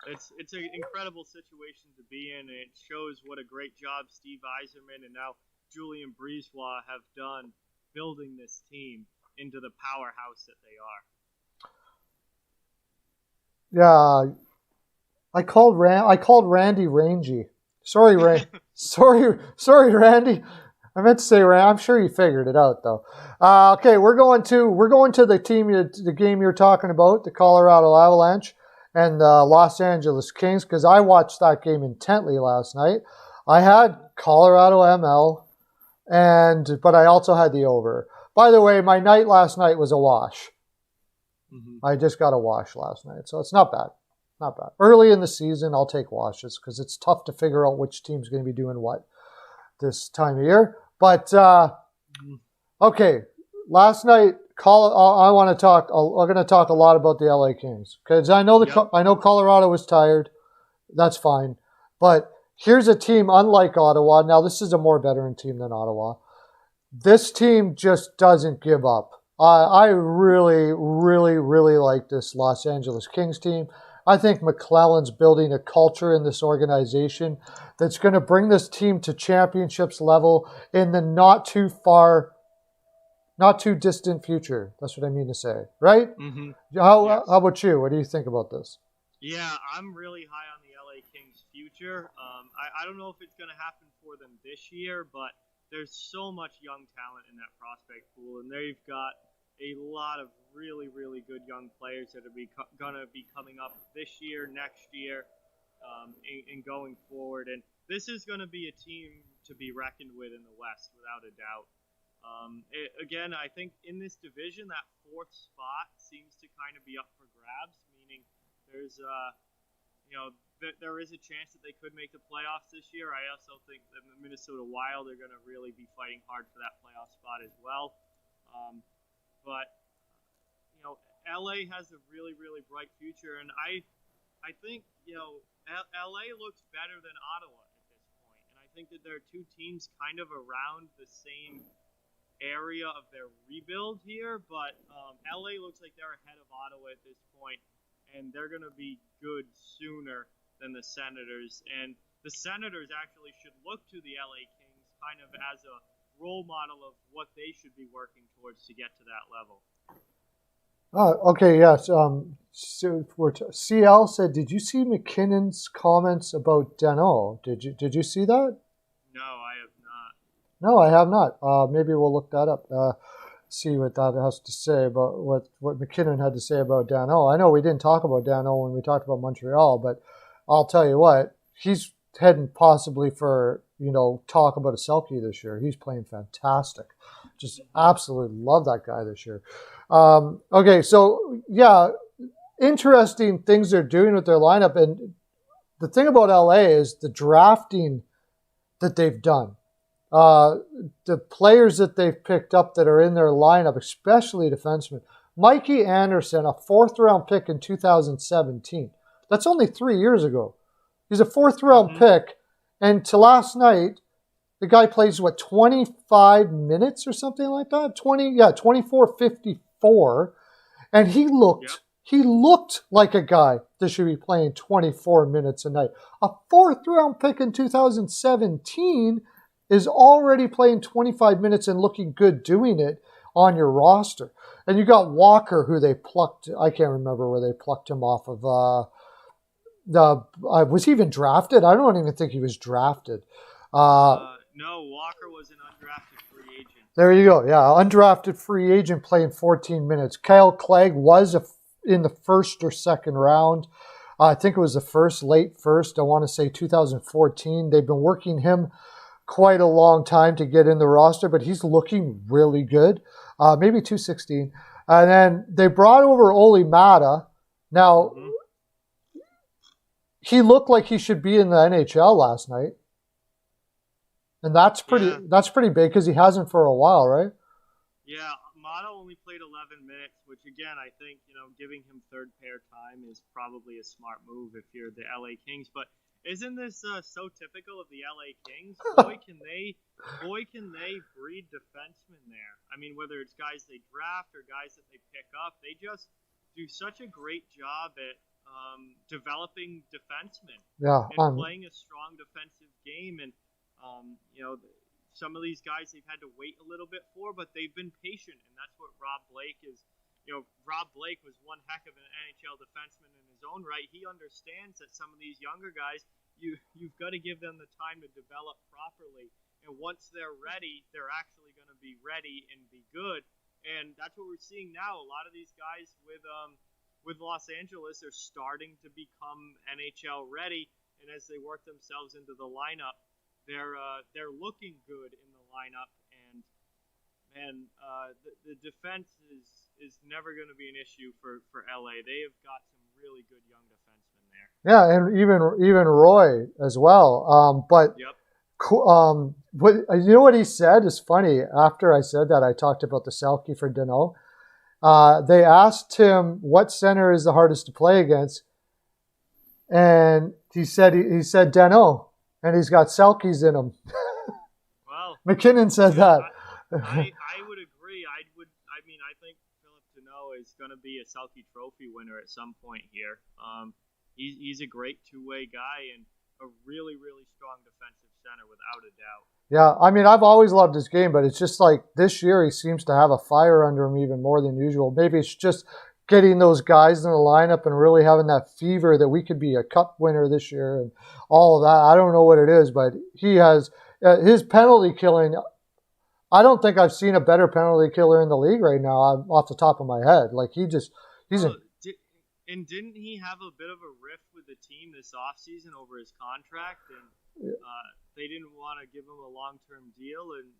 It's an incredible situation to be in. It shows what a great job Steve Yzerman and now Julien Brisebois have done building this team into the powerhouse that they
are. Yeah, I called Randy Rangy. Sorry, sorry, Randy. I meant to say Randy. I'm sure you figured it out though. Okay, we're going to the game you're talking about, the Colorado Avalanche and the Los Angeles Kings, because I watched that game intently last night. I had Colorado ML, but I also had the over. By the way, my night last night was a wash. Mm-hmm. I just got a wash last night, so it's not bad. Not bad. Early in the season, I'll take washes because it's tough to figure out which team's going to be doing what this time of year. But, okay, last night, I'm going to talk a lot about the LA Kings because I know Colorado was tired. That's fine. But here's a team unlike Ottawa. Now, this is a more veteran team than Ottawa. This team just doesn't give up. I really, really, really like this Los Angeles Kings team. I think McClellan's building a culture in this organization that's going to bring this team to championships level in the not too distant future. That's what I mean to say, right? Mm-hmm. How about you? What do you think about this?
Yeah, I'm really high on the LA Kings' future. I don't know if it's going to happen for them this year, but there's so much young talent in that prospect pool, and they've got a lot of really, really good young players that are going to be coming up this year, next year, and going forward. And this is going to be a team to be reckoned with in the West, without a doubt. Again, I think in this division, that fourth spot seems to kind of be up for grabs, meaning there's there is a chance that they could make the playoffs this year. I also think that the Minnesota Wild are going to really be fighting hard for that playoff spot as well. But LA has a really, really bright future, and I think LA looks better than Ottawa at this point, and I think that there are two teams kind of around the same area of their rebuild here, but LA looks like they're ahead of Ottawa at this point, and they're going to be good sooner than the Senators, and the Senators actually should look to the LA Kings kind of as a role model of what they should be working towards to get to that level.
Okay, yes. CL said, did you see McKinnon's comments about Danault? Did you see that?
No, I have not.
No, I have not. Maybe we'll look that up. See what that has to say about what McKinnon had to say about Danault. I know we didn't talk about Danault when we talked about Montreal, but I'll tell you what, he's heading possibly for talk about a Selke this year. He's playing fantastic. Just absolutely love that guy this year. Okay, so yeah, interesting things they're doing with their lineup. And the thing about LA is the drafting that they've done. The players that they've picked up that are in their lineup, especially defensemen. Mikey Anderson, a fourth-round pick in 2017. That's only 3 years ago. He's a fourth-round pick. And to last night, the guy plays, 25 minutes or something like that? 24-54. And he looked like a guy that should be playing 24 minutes a night. A fourth-round pick in 2017 is already playing 25 minutes and looking good doing it on your roster. And you got Walker, who they plucked. I can't remember where they plucked him off of. Was he even drafted? I don't even think he was drafted.
No, Walker was an undrafted free agent.
There you go. Yeah, undrafted free agent playing 14 minutes. Kyle Clegg was in the first or second round. I think it was the late first. I want to say 2014. They've been working him quite a long time to get in the roster, but he's looking really good. Maybe 216. And then they brought over Oli Mata. Now, he looked like he should be in the NHL last night. And that's pretty big because he hasn't for a while, right?
Yeah, Motto only played 11 minutes, which again, I think, giving him third pair time is probably a smart move if you're the LA Kings. But isn't this so typical of the LA Kings? Boy, can they breed defensemen there. I mean, whether it's guys they draft or guys that they pick up, they just do such a great job at developing defensemen and playing a strong defensive game. And some of these guys they've had to wait a little bit for, but they've been patient, and that's what Rob Blake is. Rob Blake was one heck of an NHL defenseman in his own right. He understands that some of these younger guys, you've got to give them the time to develop properly, and once they're ready, they're actually going to be ready and be good. And that's what we're seeing now. A lot of these guys with Los Angeles are starting to become NHL ready, and as they work themselves into the lineup, they're looking good in the lineup, and the defense is never going to be an issue for LA. They have got some really good young defensemen there.
Yeah, and even Roy as well. But
yep.
What he said is funny. After I said that, I talked about the Selke for Danault. They asked him what center is the hardest to play against, and he said Danault. And he's got Selkies in him.
Well,
McKinnon said that.
I would agree. I think Philip Danault is going to be a Selke Trophy winner at some point here. He's a great two-way guy and a really, really strong defensive center without a doubt.
Yeah, I mean, I've always loved his game, but it's just like this year he seems to have a fire under him even more than usual. Maybe it's just getting those guys in the lineup and really having that fever that we could be a cup winner this year and all of that. I don't know what it is, but he has his penalty killing. I don't think I've seen a better penalty killer in the league right now off the top of my head. Like
and didn't he have a bit of a rift with the team this offseason over his contract, and they didn't want to give him a long-term deal, and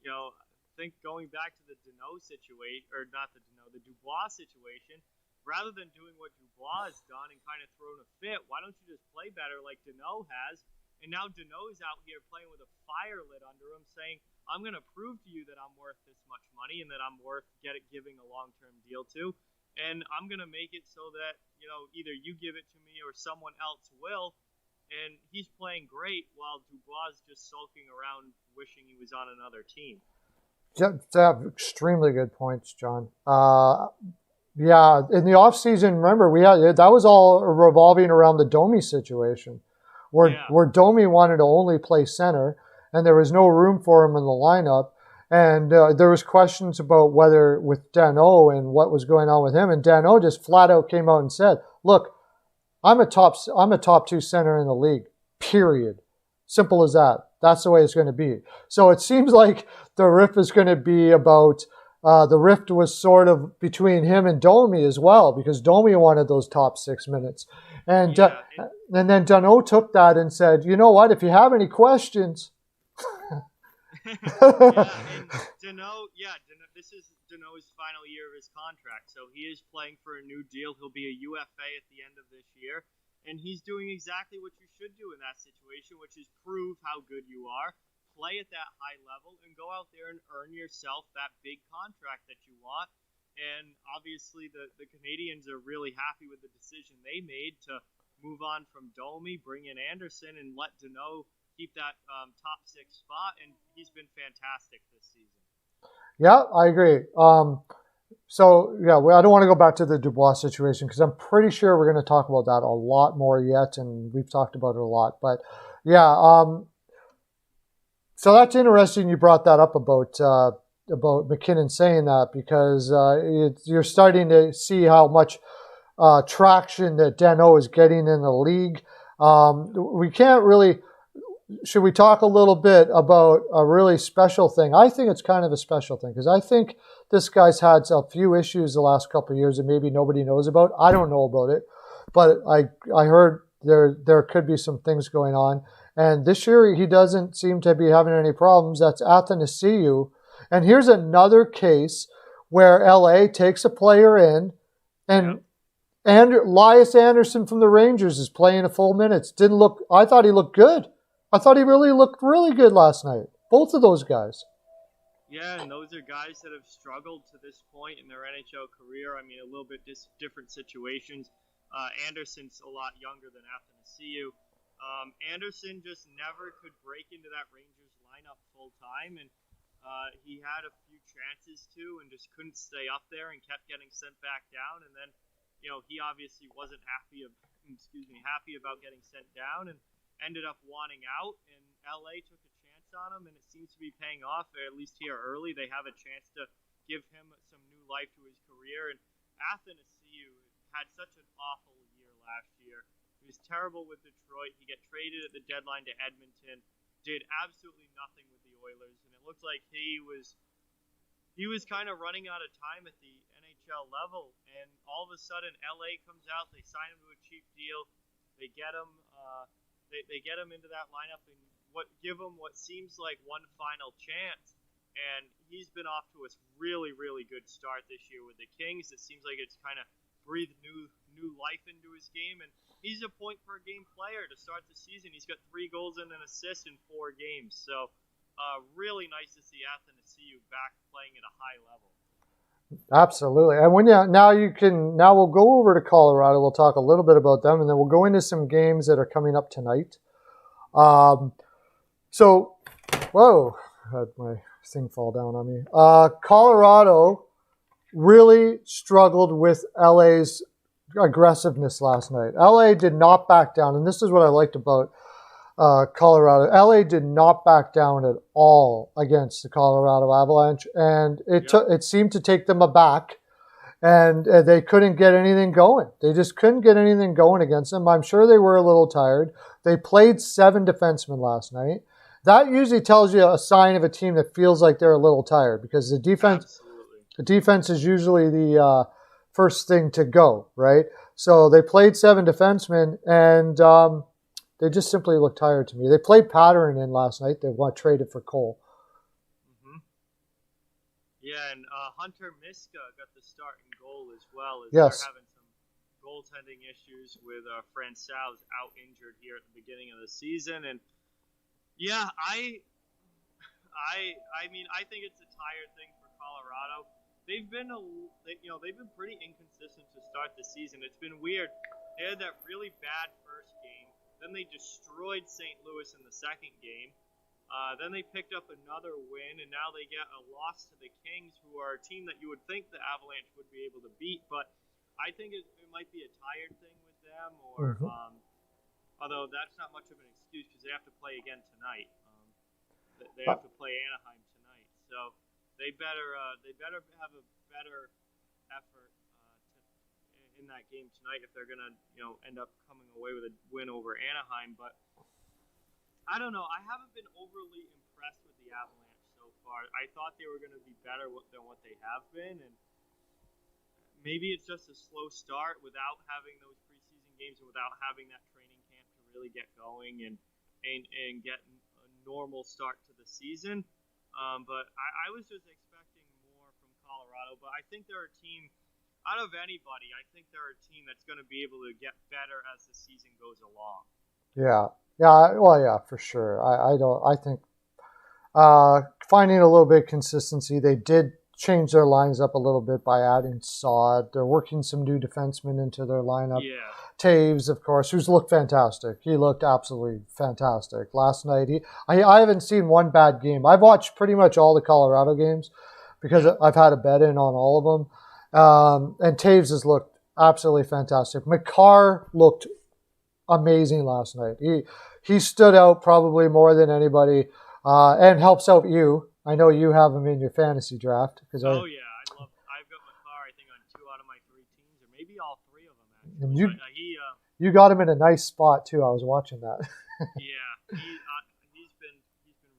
I think going back to the Danault situation, or not the Danault, the Dubois situation, rather than doing what Dubois has done and kind of thrown a fit, why don't you just play better like Danault has? And now Danault's out here playing with a fire lit under him, saying, I'm going to prove to you that I'm worth this much money and that I'm worth giving a long-term deal to. And I'm going to make it so that, either you give it to me or someone else will. And he's playing great while Dubois is just sulking around wishing he was on another team.
Yeah, extremely good points, John. Yeah, in the offseason, remember, that was all revolving around the Domi situation, where Domi wanted to only play center, and there was no room for him in the lineup. And there was questions about whether with Danault and what was going on with him. And Danault just flat out came out and said, look, I'm a top two center in the league, period. Simple as that. That's the way it's going to be. So it seems like the rift is going to be about, the rift was sort of between him and Domi as well, because Domi wanted those top 6 minutes. And then Danault took that and said, you know what, if you have any questions.
Danault, this is Danault's final year of his contract. So he is playing for a new deal. He'll be a UFA at the end of this year. And he's doing exactly what you should do in that situation, which is prove how good you are, play at that high level, and go out there and earn yourself that big contract that you want. And obviously the Canadians are really happy with the decision they made to move on from Domi, bring in Anderson, and let Danault keep that top 6 spot. And he's been fantastic this season.
Yeah, I agree. I don't want to go back to the Dubois situation because I'm pretty sure we're going to talk about that a lot more yet, and we've talked about it a lot. But so that's interesting you brought that up about McKinnon saying that, because you're starting to see how much traction that Danault is getting in the league. We can't really. Should we talk a little bit about a really special thing? I think it's kind of a special thing because I think this guy's had a few issues the last couple of years that maybe nobody knows about. I don't know about it, but I heard there could be some things going on. And this year he doesn't seem to be having any problems. That's Athanasiou. And here's another case where LA takes a player in and And Elias Anderson from the Rangers is playing a full minutes. I thought he looked good. I thought he really looked really good last night. Both of those guys.
Yeah, and those are guys that have struggled to this point in their NHL career. I mean, a little bit different situations. Anderson's a lot younger than Athanasiou. Anderson just never could break into that Rangers lineup full time, and he had a few chances to, and just couldn't stay up there and kept getting sent back down. And then, he obviously wasn't happy about getting sent down, and ended up wanting out. And LA took a chance on him, and it seems to be paying off. At least here early, they have a chance to give him some new life to his career. And Athanasiou had such an awful year last year. He was terrible with Detroit. He got traded at the deadline to Edmonton. Did absolutely nothing with the Oilers, and it looked like he was kind of running out of time at the NHL level. And all of a sudden, LA comes out. They sign him to a cheap deal. They get him. They get him into that lineup and give him what seems like one final chance. And he's been off to a really, really good start this year with the Kings. It seems like it's kind of breathed new life into his game, and he's a point-per-game player to start the season. He's got 3 goals and an assist in 4 games. So really nice to see Athanasiou back playing at a high level.
Absolutely. And now we'll go over to Colorado. We'll talk a little bit about them, and then we'll go into some games that are coming up tonight. Whoa, I had my thing fall down on me. Colorado really struggled with LA's aggressiveness last night. LA did not back down, and this is what I liked about Colorado. LA did not back down at all against the Colorado Avalanche, and it seemed to take them aback, and they couldn't get anything going. They just couldn't get anything going against them. I'm sure they were a little tired. They played 7 defensemen last night. That usually tells you a sign of a team that feels like they're a little tired, because the defense is usually the first thing to go, right? So they played 7 defensemen, and they just simply looked tired to me. They played Patterson in last night. They traded for Cole.
Mm-hmm. Yeah, and Hunter Miska got the start in goal as well.
Yes.
They're having some goaltending issues with Francouz out injured here at the beginning of the season. And yeah, I think it's a tired thing for Colorado. They've been pretty inconsistent to start the season. It's been weird. They had that really bad first game. Then they destroyed St. Louis in the second game. Then they picked up another win, and now they get a loss to the Kings, who are a team that you would think the Avalanche would be able to beat. But I think it might be a tired thing with them, or although that's not much of an excuse because they have to play again tonight. They have to play Anaheim tonight, so they better have a better effort in that game tonight if they're gonna end up coming away with a win over Anaheim. But I don't know. I haven't been overly impressed with the Avalanche so far. I thought they were gonna be better than what they have been, and maybe it's just a slow start without having those preseason games and without having that training camp to really get going and get a normal start to the season. But I was just expecting more from Colorado. But I think they're a team, out of anybody, I think they're a team that's going to be able to get better as the season goes along. Yeah, for sure. I think finding a little bit of consistency. They did change their lines up a little bit by adding Saad. They're working some new defensemen into their lineup. Yeah. Taves, of course, who's looked fantastic. He looked absolutely fantastic last night. I haven't seen one bad game. I've watched pretty much all the Colorado games because I've had a bet in on all of them. And Taves has looked absolutely fantastic. Makar looked amazing last night. He stood out probably more than anybody and helps out you. I know you have him in your fantasy draft. I've got Makar, I think, on 2 out of my 3 teams, or maybe all 3 of them, actually.
You got him in a nice spot, too. I was watching that.
Yeah, he's been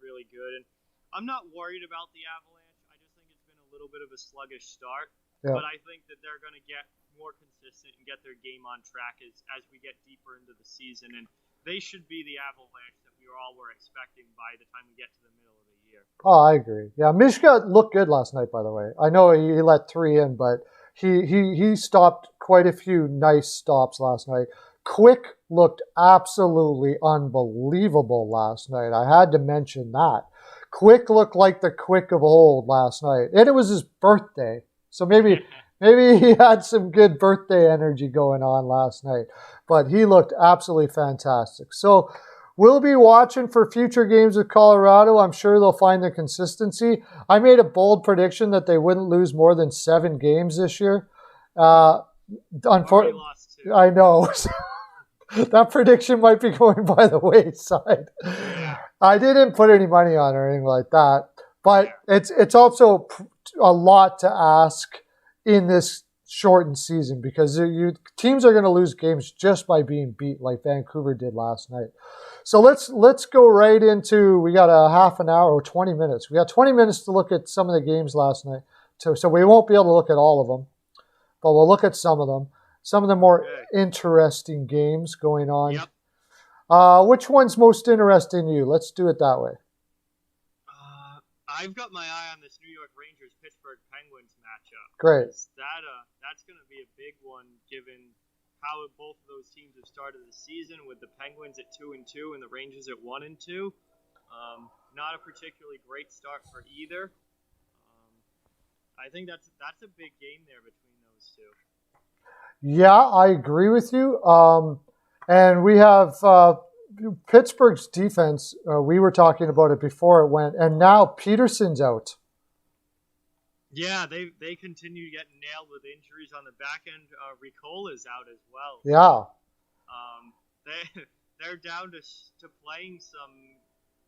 really good. And I'm not worried about the Avalanche. I just think it's been a little bit of a sluggish start. Yeah. But I think that they're going to get more consistent and get their game on track as we get deeper into the season. And they should be the Avalanche that we all were expecting by the time we get to the middle of the year.
Oh, I agree. Yeah, Mishka looked good last night, by the way. I know he let 3 in, but he stopped quite a few nice stops last night. Quick looked absolutely unbelievable last night. I had to mention that. Quick looked like the Quick of old last night. And it was his birthday. So maybe he had some good birthday energy going on last night. But he looked absolutely fantastic. So we'll be watching for future games with Colorado. I'm sure they'll find the consistency. I made a bold prediction that they wouldn't lose more than 7 games this year. Unfortunately, I know. That prediction might be going by the wayside.
Yeah.
I didn't put any money on or anything like that. But it's also a lot to ask in this shortened season because teams are going to lose games just by being beat like Vancouver did last night. So let's go right into, we got a half an hour or 20 minutes. We got 20 minutes to look at some of the games last night. So we won't be able to look at all of them, but we'll look at some of them. Some of the more interesting games going on.
Yep.
Which one's most interesting to you? Let's do it that way.
I've got my eye on this New York Rangers-Pittsburgh Penguins matchup.
Great.
That's going to be a big one given how both of those teams have started the season with the Penguins at 2-2 and the Rangers at 1-2. Not a particularly great start for either. I think that's a big game there between those two.
Yeah, I agree with you. And we have Pittsburgh's defense. We were talking about it before it went, and now Peterson's out.
Yeah, they continue to get nailed with injuries on the back end. Ricola's out as well.
Yeah.
They're down to playing some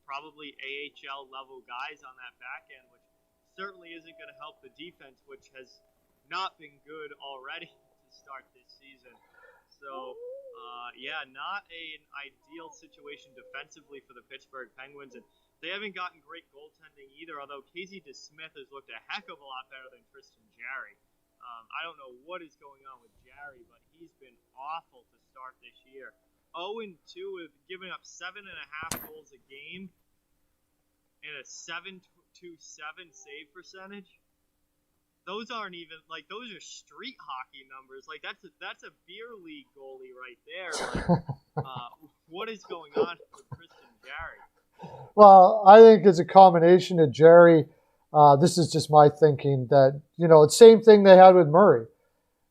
probably AHL level guys on that back end, which certainly isn't going to help the defense, which has not been good already to start this season. So, not an ideal situation defensively for the Pittsburgh Penguins, and they haven't gotten great goaltending either, although Casey DeSmith has looked a heck of a lot better than Tristan Jarry. I don't know what is going on with Jarry, but he's been awful to start this year. 0-2 with giving up 7.5 goals a game and a .727 save percentage. Those aren't even those are street hockey numbers. That's a beer league goalie right there. What is going on with Tristan Jarry?
Well, I think it's a combination of Jarry. This is just my thinking that, the same thing they had with Murray.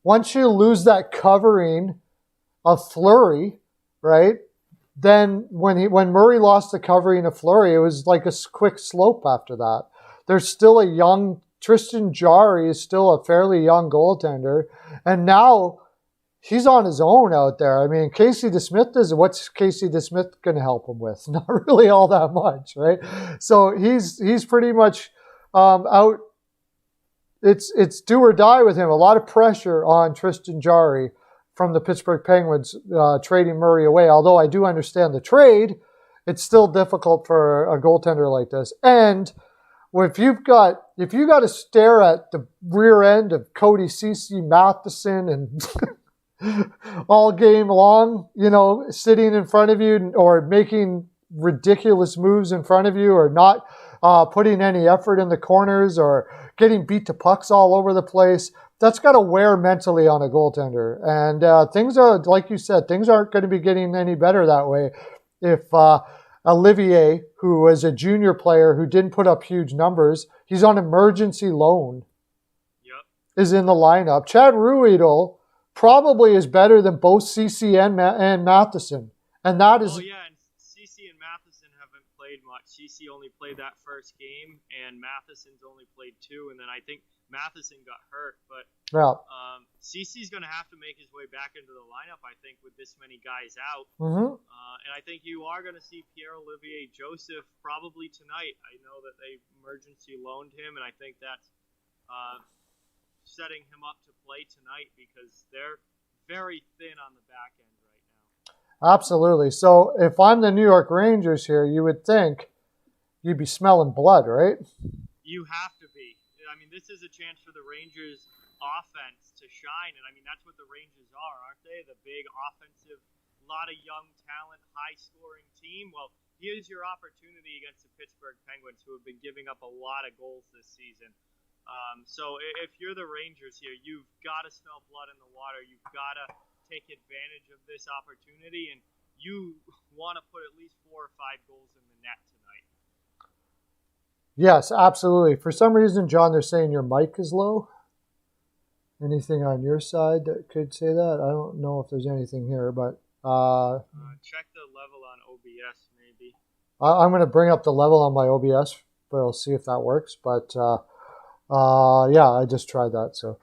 Once you lose that covering of Fleury, right? Then when Murray lost the covering of Fleury, it was like a quick slope after that. There's still Tristan Jarry is still a fairly young goaltender, and now he's on his own out there. I mean, Casey DeSmith what's Casey DeSmith going to help him with? Not really all that much, right? So he's pretty much out. It's do or die with him. A lot of pressure on Tristan Jarry from the Pittsburgh Penguins trading Murray away. Although I do understand the trade, it's still difficult for a goaltender like this. And if you got to stare at the rear end of Cody Ceci, Matheson, and all game long, sitting in front of you or making ridiculous moves in front of you or not putting any effort in the corners or getting beat to pucks all over the place, that's got to wear mentally on a goaltender. And things are, like you said, things aren't going to be getting any better that way if Olivier, who was a junior player who didn't put up huge numbers, he's on emergency loan, is in the lineup. Chad Ruhwedel probably is better than both Ceci and Matheson. And that is...
Oh, yeah, and Ceci and Matheson haven't played much. Ceci only played that first game, and Matheson's only played 2, and then I think Matheson got hurt. But Ceci's going to have to make his way back into the lineup, I think, with this many guys out.
Mm-hmm.
And I think you are going to see Pierre-Olivier Joseph probably tonight. I know that they emergency loaned him, and I think that's setting him up to play tonight because they're very thin on the back end right now.
Absolutely. So if I'm the New York Rangers here, you would think you'd be smelling blood, right?
You have to be. I mean, this is a chance for the Rangers offense to shine, and I mean, that's what the Rangers are, aren't they? The big offensive, lot of young talent, high-scoring team. Well, here's your opportunity against the Pittsburgh Penguins, who have been giving up a lot of goals this season. So if you're the Rangers here, you've got to smell blood in the water. You've got to take advantage of this opportunity, and you want to put at least 4 or 5 goals in the net tonight.
Yes, absolutely. For some reason, John, they're saying your mic is low. Anything on your side that could say that? I don't know if there's anything here, but
check the level on OBS maybe.
I'm going to bring up the level on my OBS, but I'll see if that works. But yeah, I just tried that, so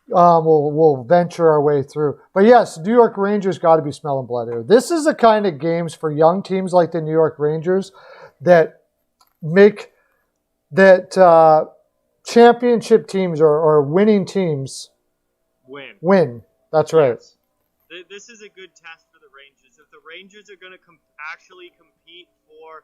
we'll venture our way through. But yes, New York Rangers got to be smelling blood here. This is the kind of games for young teams like the New York Rangers that make that championship teams or winning teams win. That's right.
Yes. This is a good test for the Rangers. If the Rangers are going to actually compete for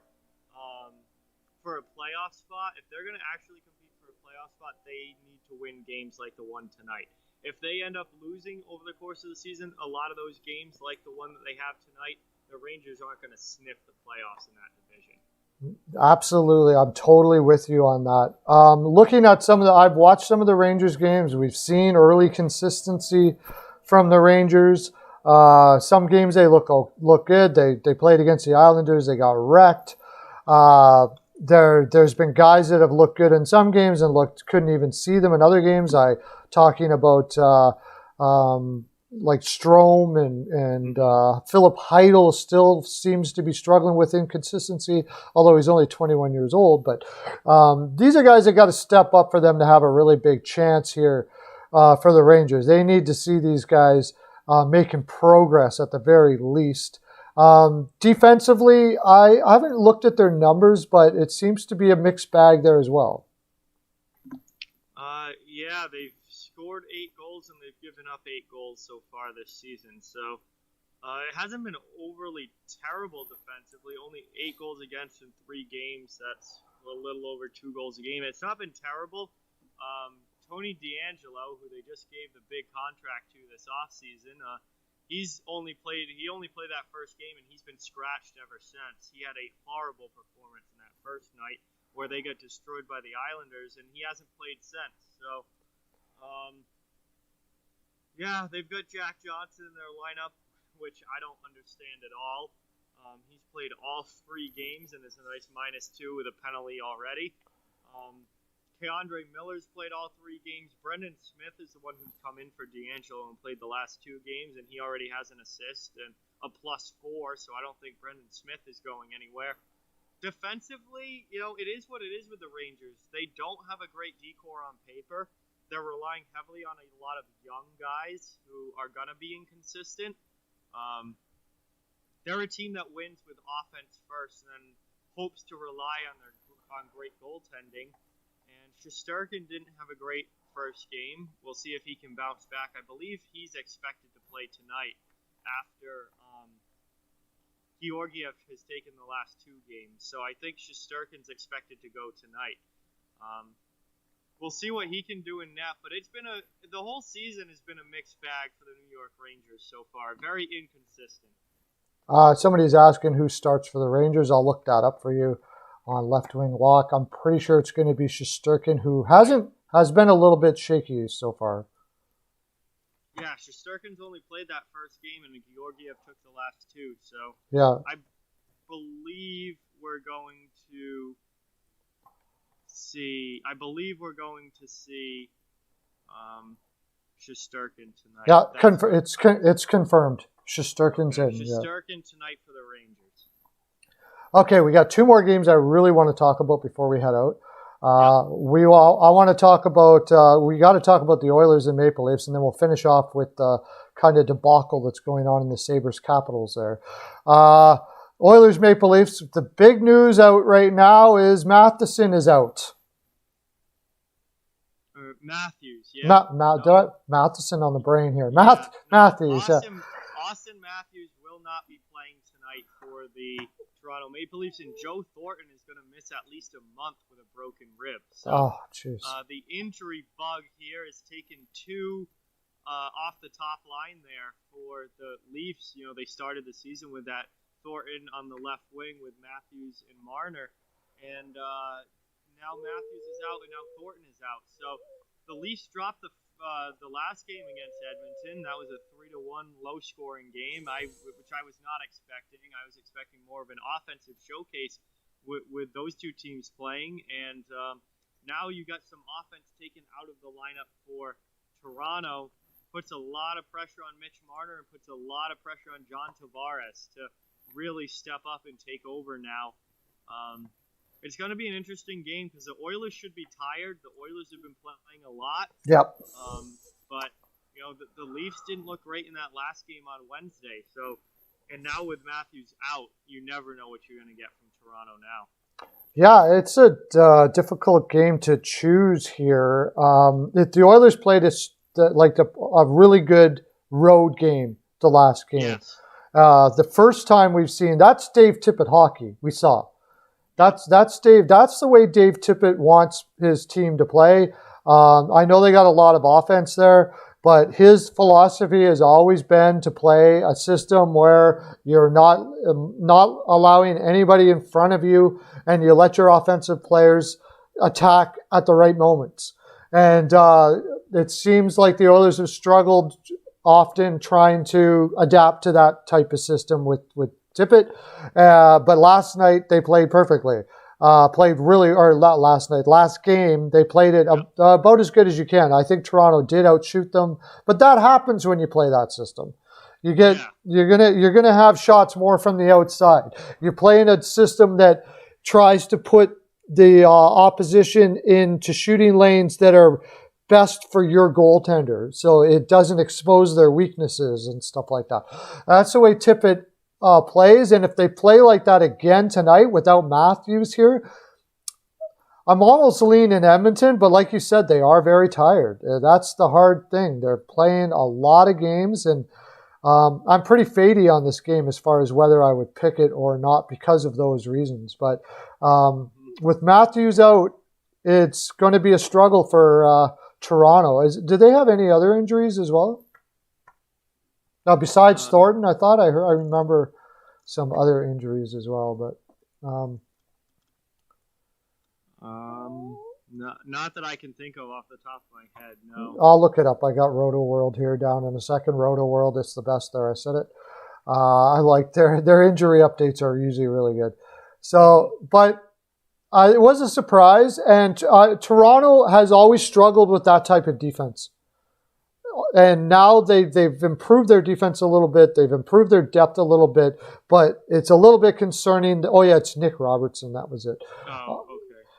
a playoff spot, if they're going to actually compete for a playoff spot, they need to win games like the one tonight. If they end up losing over the course of the season, a lot of those games, like the one that they have tonight, the Rangers aren't going to sniff the playoffs in that division.
Absolutely. I'm totally with you on that. Looking at I've watched some of the Rangers games. We've seen early consistency from the Rangers. Some games they look good. They played against the Islanders. They got wrecked. There's been guys that have looked good in some games and couldn't even see them in other games. Talking about like Strome and Philip Heidel still seems to be struggling with inconsistency, although he's only 21 years old. But these are guys that got to step up for them to have a really big chance here for the Rangers. They need to see these guys making progress at the very least. Defensively, I haven't looked at their numbers, but it seems to be a mixed bag there as well.
Yeah, they've scored 8 goals and they've given up 8 goals so far this season. So it hasn't been overly terrible defensively. Only 8 goals against in 3 games. That's a little over 2 goals a game. It's not been terrible. Tony DeAngelo, who they just gave the big contract to this offseason, he only played that first game and he's been scratched ever since. He had a horrible performance in that first night where they got destroyed by the Islanders, and he hasn't played since. So, yeah, they've got Jack Johnson in their lineup, which I don't understand at all. He's played all 3 games and is a nice -2 with a penalty already. Keandre Miller's played all 3 games. Brendan Smith is the one who's come in for DeAngelo and played the last 2 games, and he already has an assist and a +4, so I don't think Brendan Smith is going anywhere. Defensively, it is what it is with the Rangers. They don't have a great decor on paper. They're relying heavily on a lot of young guys who are going to be inconsistent. They're a team that wins with offense first and then hopes to rely on great goaltending. And Shesterkin didn't have a great first game. We'll see if he can bounce back. I believe he's expected to play tonight after Georgiev has taken the last 2 games. So I think Shesterkin's expected to go tonight. We'll see what he can do in net, but the whole season has been a mixed bag for the New York Rangers so far. Very inconsistent.
Somebody's asking who starts for the Rangers. I'll look that up for you on Left Wing Lock. I'm pretty sure it's going to be Shesterkin, who has been a little bit shaky so far.
Yeah, Shesterkin's only played that first game, and Georgiev took the last 2. So
yeah,
I believe we're going to see. Shesterkin tonight.
Yeah, it's confirmed. Shesterkin's in.
Shesterkin tonight for the Rangers.
Okay, we got 2 more games I really want to talk about before we head out. We got to talk about the Oilers and Maple Leafs, and then we'll finish off with the kind of debacle that's going on in the Sabres Capitals there. Oilers Maple Leafs. The big news out right now is Matheson is out.
Matthews, yeah.
Matheson on the brain here. Matthews.
Austin Matthews will not be playing tonight for the Toronto Maple Leafs, and Joe Thornton is going to miss at least a month with a broken rib. So, the injury bug here has taken 2 off the top line there for the Leafs. They started the season with that Thornton on the left wing with Matthews and Marner, and now Matthews is out, and now Thornton is out. So the Leafs dropped the last game against Edmonton. That was a 3-1 low-scoring game, which I was not expecting. I was expecting more of an offensive showcase with those two teams playing, and now you got some offense taken out of the lineup for Toronto. Puts a lot of pressure on Mitch Marner and puts a lot of pressure on John Tavares to really step up and take over now. It's going to be an interesting game because the Oilers should be tired. The Oilers have been playing a lot.
Yep.
But the Leafs didn't look great in that last game on Wednesday. So, and now with Matthews out, you never know what you're going to get from Toronto now.
Yeah, it's a difficult game to choose here. The Oilers played a really good road game the last game.
Yes.
The first time we've seen, that's Dave Tippett hockey we saw. That's Dave. That's the way Dave Tippett wants his team to play. I know they got a lot of offense there, but his philosophy has always been to play a system where you're not allowing anybody in front of you, and you let your offensive players attack at the right moments. And it seems like the Oilers have struggled often trying to adapt to that type of system with Tippett. But last night they played perfectly. Last game they played it about as good as you can. I think Toronto did outshoot them, but that happens when you play that system. You're gonna have shots more from the outside. You're playing a system that tries to put the opposition into shooting lanes that are best for your goaltender, so it doesn't expose their weaknesses and stuff like that. That's the way Tippett plays, and if they play like that again tonight without Matthews here, I'm almost leaning Edmonton, but like you said, they are very tired. That's the hard thing. They're playing a lot of games, and I'm pretty fadey on this game as far as whether I would pick it or not because of those reasons. But with Matthews out, it's going to be a struggle for Toronto. Do they have any other injuries as well? Now, besides Thornton, I thought I remember some other injuries as well, but
not that I can think of off the top of my head. No,
I'll look it up. I got Roto World here down in a second. Roto World, it's the best there. I said it. I like their injury updates are usually really good. So, but it was a surprise, and Toronto has always struggled with that type of defense. And now they've improved their defense a little bit. They've improved their depth a little bit, but it's a little bit concerning. Oh, yeah, it's Nick Robertson. That was it.
Oh, okay.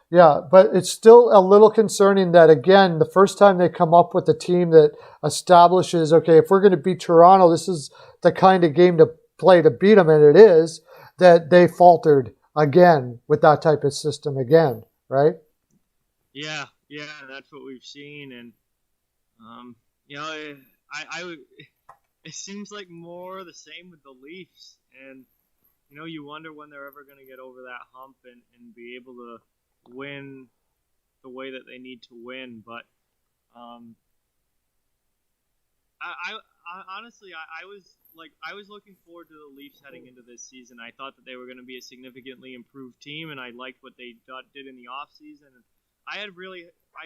Yeah, but it's still a little concerning that, again, the first time they come up with a team that establishes, okay, if we're going to beat Toronto, this is the kind of game to play to beat them, and it is, that they faltered again with that type of system again, right?
Yeah, that's what we've seen, and it seems like more of the same with the Leafs, and you wonder when they're ever going to get over that hump and be able to win the way that they need to win. But I honestly was looking forward to the Leafs heading into this season. I thought that they were going to be a significantly improved team, and I liked what they did in the offseason. And I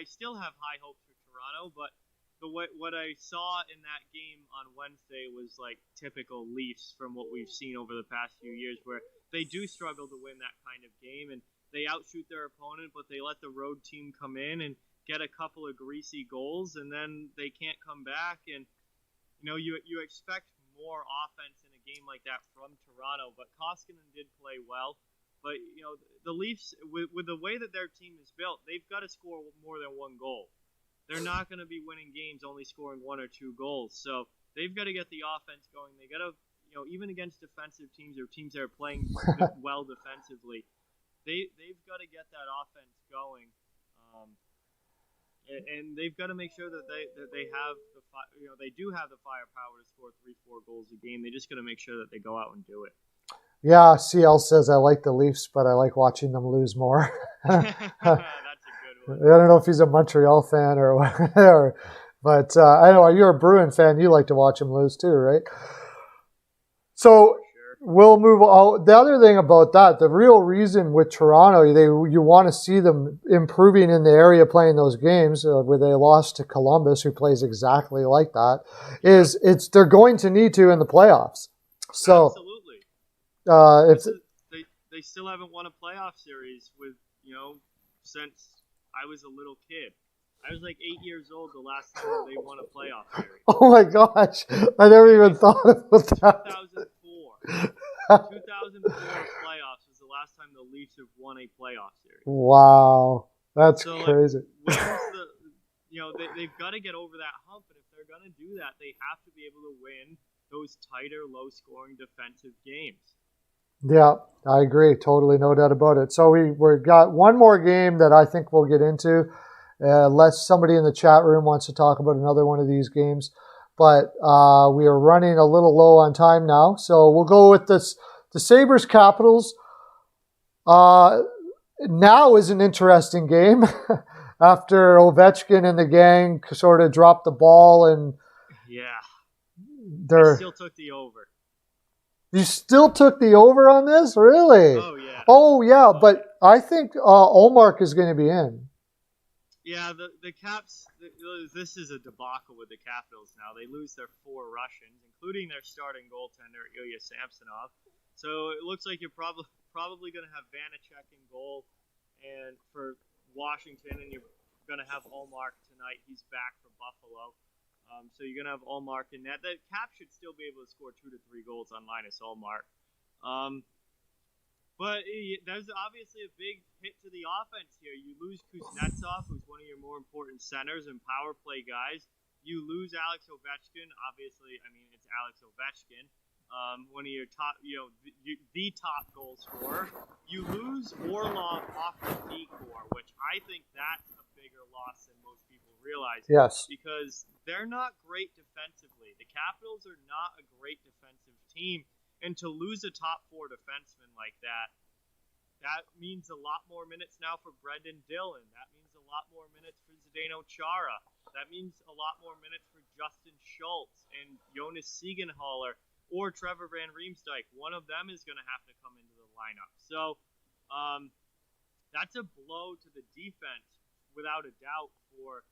still have high hopes for Toronto, but what I saw in that game on Wednesday was like typical Leafs from what we've seen over the past few years, where they do struggle to win that kind of game, and they outshoot their opponent, but they let the road team come in and get a couple of greasy goals, and then they can't come back. And you expect more offense in a game like that from Toronto, but Koskinen did play well. But the Leafs, with the way that their team is built, they've got to score more than one goal. They're not going to be winning games only scoring one or two goals. So they've got to get the offense going. They got to, even against defensive teams or teams that are playing well defensively, they've got to get that offense going. And they've got to make sure that they have they do have the firepower to score 3-4 goals a game. They just got to make sure that they go out and do it.
Yeah, CL says I like the Leafs, but I like watching them lose more.
That's a good one.
I don't know if he's a Montreal fan or whatever, but I know you're a Bruin fan. You like to watch them lose too, right? So we'll move on. The other thing about that, the real reason with Toronto, you want to see them improving in the area playing those games where they lost to Columbus, who plays exactly like that, is they're going to need to in the playoffs. So,
absolutely. They still haven't won a playoff series since I was a little kid. I was like 8 years old the last time they won a playoff series.
Oh my gosh, I never even thought about that.
2004. 2004 playoffs was the last time the Leafs have won a playoff series.
Wow, that's crazy.
They've got to get over that hump, and if they're going to do that, they have to be able to win those tighter, low-scoring defensive games.
Yeah, I agree. Totally, no doubt about it. So we've got one more game that I think we'll get into, unless somebody in the chat room wants to talk about another one of these games. But we are running a little low on time now, so we'll go with this. The Sabres Capitals now is an interesting game after Ovechkin and the gang sort of dropped the ball, and
I still took the over.
You still took the over on this? Really? Oh, yeah. But I think Ullmark is going to be in.
Yeah, the Caps, this is a debacle with the Capitals now. They lose their 4 Russians, including their starting goaltender, Ilya Samsonov. So it looks like you're probably going to have Vanacek in goal and for Washington, and you're going to have Ullmark tonight. He's back from Buffalo. So you're going to have Ullmark in net. The Cap should still be able to score 2 to 3 goals on Linus Ullmark. But there's obviously a big hit to the offense here. You lose Kuznetsov, who's one of your more important centers and power play guys. You lose Alex Ovechkin. Obviously, I mean, it's Alex Ovechkin, one of your top, the top goal scorer. You lose Orlov off the D-core, which I think that's a bigger loss than most people realize.
Yes.
Because they're not great defensively. The Capitals are not a great defensive team. And to lose a top 4 defenseman like that means a lot more minutes now for Brendan Dillon. That means a lot more minutes for Zdeno Chara. That means a lot more minutes for Justin Schultz and Jonas Siegenthaler or Trevor Van Riemsdyk. One of them is going to have to come into the lineup. So that's a blow to the defense without a doubt for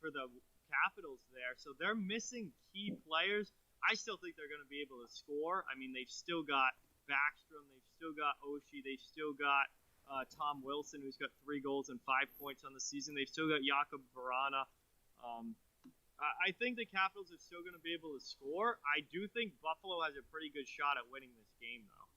the Capitals there. So they're missing key players. I still think they're going to be able to score. I mean, they've still got Backstrom, they've still got Oshie, they've still got Tom Wilson, who's got 3 goals and 5 points on the season. They've still got Jakub Vrana. I think the Capitals are still going to be able to score. I do think Buffalo has a pretty good shot at winning this game, though.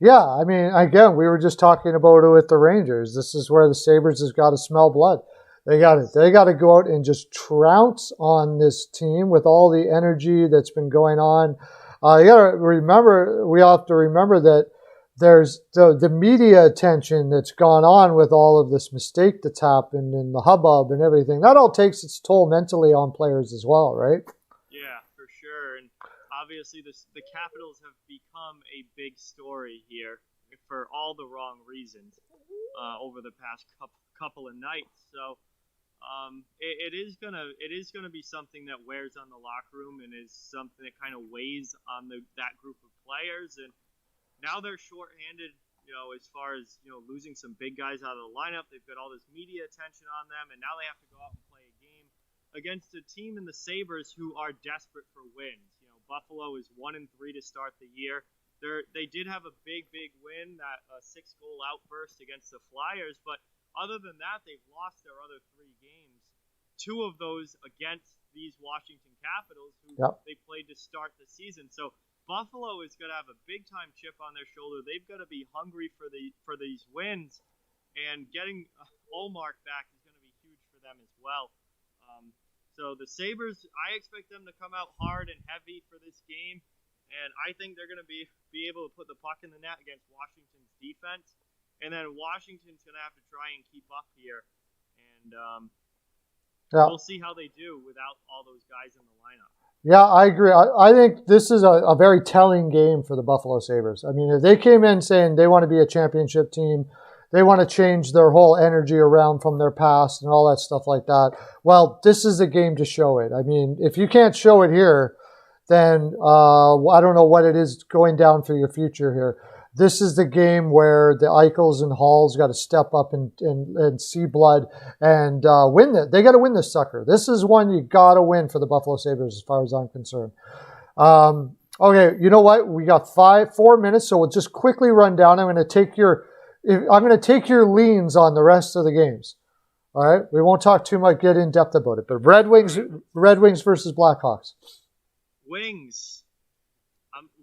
Yeah, I mean, again, we were just talking about it with the Rangers. This is where the Sabres has got to smell blood. They got to go out and just trounce on this team with all the energy that's been going on. We have to remember that there's the media attention that's gone on with all of this mistake that's happened and the hubbub and everything. That all takes its toll mentally on players as well, right?
Yeah, for sure. And obviously the Capitals have become a big story here for all the wrong reasons over the past couple of nights. So it is gonna be something that wears on the locker room and is something that kind of weighs on that group of players. And now they're shorthanded, as far as losing some big guys out of the lineup. They've got all this media attention on them, and now they have to go out and play a game against a team in the Sabres who are desperate for wins. Buffalo is 1-3 to start the year. They did have a big win, that 6-goal outburst against the Flyers, but other than that, they've lost their other 3 games. 2 of those against these Washington Capitals, who they played to start the season. So Buffalo is going to have a big-time chip on their shoulder. They've got to be hungry for these wins, and getting Ullmark back is going to be huge for them as well. So the Sabres, I expect them to come out hard and heavy for this game, and I think they're going to be able to put the puck in the net against Washington's defense. And then Washington's going to have to try and keep up here. And we'll see how they do without all those guys in the lineup.
Yeah, I agree. I think this is a very telling game for the Buffalo Sabres. I mean, if they came in saying they want to be a championship team, they want to change their whole energy around from their past and all that stuff like that, well, this is a game to show it. I mean, if you can't show it here, then I don't know what it is going down for your future here. This is the game where the Eichels and Halls got to step up and see blood and win it. They got to win this sucker. This is one you got to win for the Buffalo Sabres as far as I'm concerned. Okay, you know what? We got 4 minutes, so we'll just quickly run down. I'm going to take your leans on the rest of the games. All right, we won't talk too much, get in depth about it. But Red Wings versus Blackhawks.
Wings.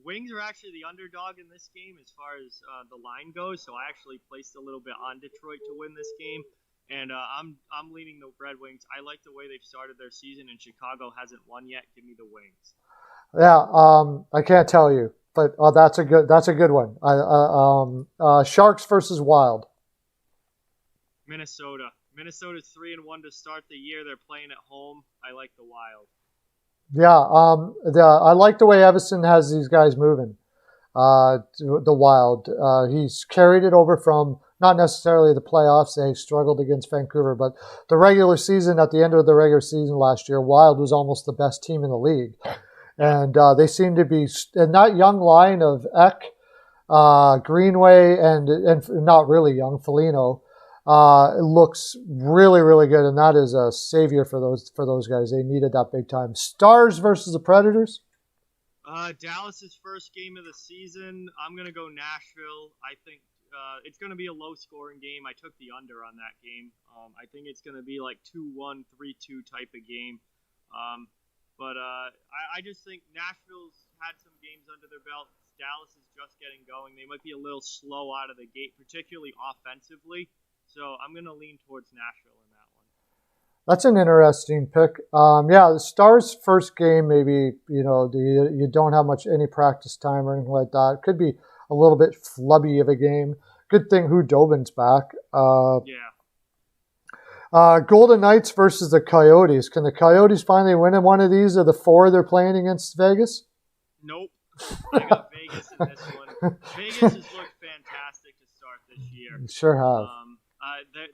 Wings are actually the underdog in this game as far as the line goes. So I actually placed a little bit on Detroit to win this game, and I'm leaning the Red Wings. I like the way they've started their season, and Chicago hasn't won yet. Give me the Wings.
Yeah, I can't tell you, but that's a good one. Sharks versus Wild.
Minnesota. Minnesota's 3-1 to start the year. They're playing at home. I like the Wild.
Yeah, I like the way Evason has these guys moving. The Wild. He's carried it over from not necessarily the playoffs. They struggled against Vancouver, but the regular season. At the end of the regular season last year, Wild was almost the best team in the league. And they seem to be in that young line of Eck, Greenway, and not really young, Foligno. It looks really, really good, and that is a savior for those guys. They needed that big time. Stars versus the Predators.
Dallas's first game of the season. I'm gonna go Nashville. I think it's gonna be a low-scoring game. I took the under on that game. I think it's gonna be like 2-1, 3-2 type of game. But I just think Nashville's had some games under their belt. Dallas is just getting going. They might be a little slow out of the gate, particularly offensively. So I'm going to lean towards Nashville in that one.
That's an interesting pick. Yeah, the Stars' first game, maybe, you don't have any practice time or anything like that. It could be a little bit flubby of a game. Good thing Hudobin's back.
Yeah.
Golden Knights versus the Coyotes. Can the Coyotes finally win in one of these of the 4 they're playing against Vegas?
Nope. I got Vegas in this one. Vegas has looked fantastic to start this year.
You sure have.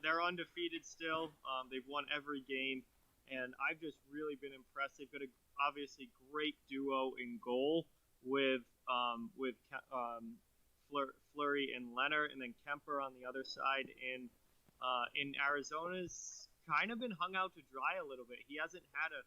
They're undefeated still. They've won every game, and I've just really been impressed. They've got a obviously great duo in goal with Fleury and Leonard, and then Kemper on the other side. In Arizona's kind of been hung out to dry a little bit. He hasn't had a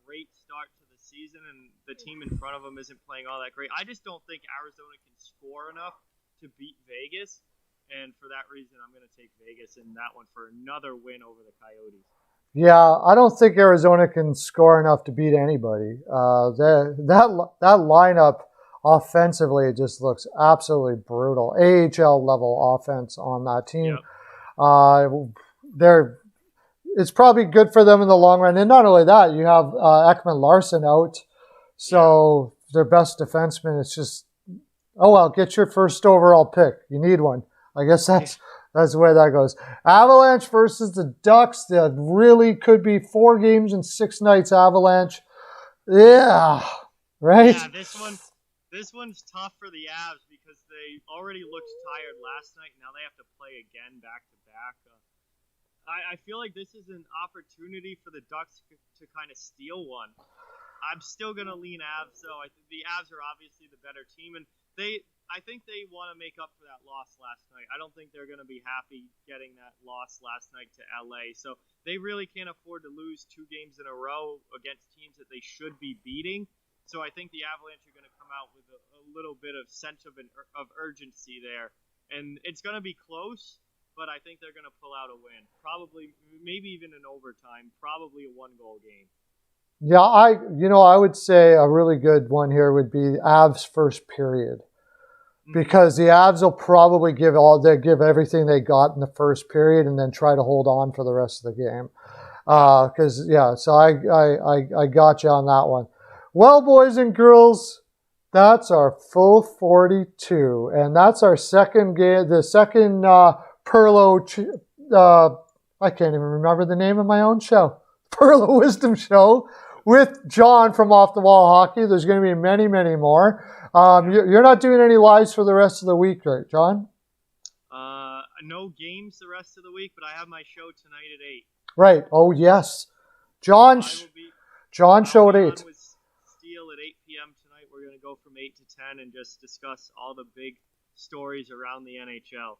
great start to the season, and the team in front of him isn't playing all that great. I just don't think Arizona can score enough to beat Vegas, and for that reason, I'm going to take Vegas in that one for another win over the Coyotes.
Yeah, I don't think Arizona can score enough to beat anybody. That lineup offensively just looks absolutely brutal. AHL level offense on that team.
Yep.
It's probably good for them in the long run. And not only that, you have Ekman Larson out. So their best defenseman, it's just, get your first overall pick. You need one. I guess that's the way that goes. Avalanche versus the Ducks. That really could be 4 games and 6 nights Avalanche. Yeah, right?
Yeah, this one's tough for the Avs because they already looked tired last night. Now they have to play again back-to-back. I feel like this is an opportunity for the Ducks to kind of steal one. I'm still going to lean Avs, though. I think the Avs are obviously the better team, and I think they want to make up for that loss last night. I don't think they're going to be happy getting that loss last night to LA. So they really can't afford to lose 2 games in a row against teams that they should be beating. So I think the Avalanche are going to come out with a little bit of sense of urgency there. And it's going to be close, but I think they're going to pull out a win. Probably, maybe even in overtime, probably a 1-goal game.
Yeah, I would say a really good one here would be Avs first period. Because the Avs will probably give everything they got in the first period and then try to hold on for the rest of the game. So I got you on that one. Well, boys and girls, that's our full 42, and that's our second game. The second Pearlo. I can't even remember the name of my own show. Pearlo Wisdom Show with John from Off the Wall Hockey. There's going to be many, many more. You're not doing any lives for the rest of the week, right, John?
No games the rest of the week, but I have my show tonight at 8.
Right. Oh, yes. John show at 8.
With Steele at 8 p.m. go from 8 to 10 and just discuss all the big stories around the NHL.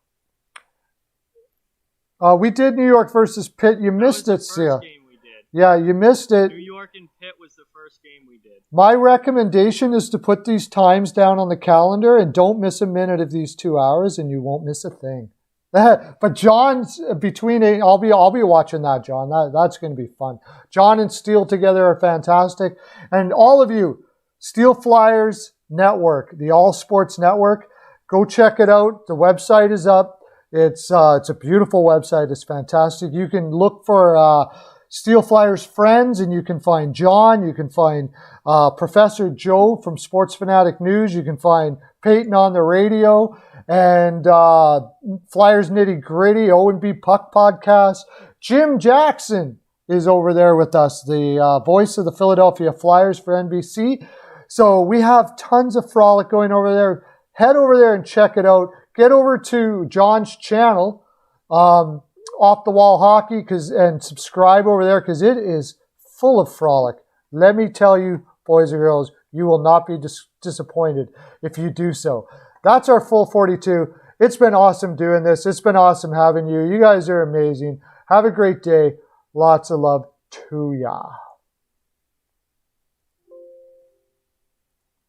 We did New York versus Pitt. You missed it, Seal.
Game we did.
Yeah, you missed it.
New York and Pitt was the first game we did.
My recommendation is to put these times down on the calendar and don't miss a minute of these 2 hours, and you won't miss a thing. But John's between eight. I'll be watching that, John. That's going to be fun. John and Steele together are fantastic, and all of you, Steel Flyers Network, the All Sports Network, go check it out. The website is up. It's a beautiful website. It's fantastic. You can look for Steel Flyers friends, and you can find John. You can find Professor Joe from Sports Fanatic News. You can find Peyton on the radio, and Flyers Nitty Gritty, O&B Puck Podcast. Jim Jackson is over there with us, the voice of the Philadelphia Flyers for NBC. So we have tons of Frolic going over there. Head over there and check it out. Get over to John's channel, Off the Wall Hockey, and subscribe over there because it is full of Frolic. Let me tell you, boys and girls, you will not be disappointed if you do so. That's our full 42. It's been awesome doing this. It's been awesome having you. You guys are amazing. Have a great day. Lots of love to ya.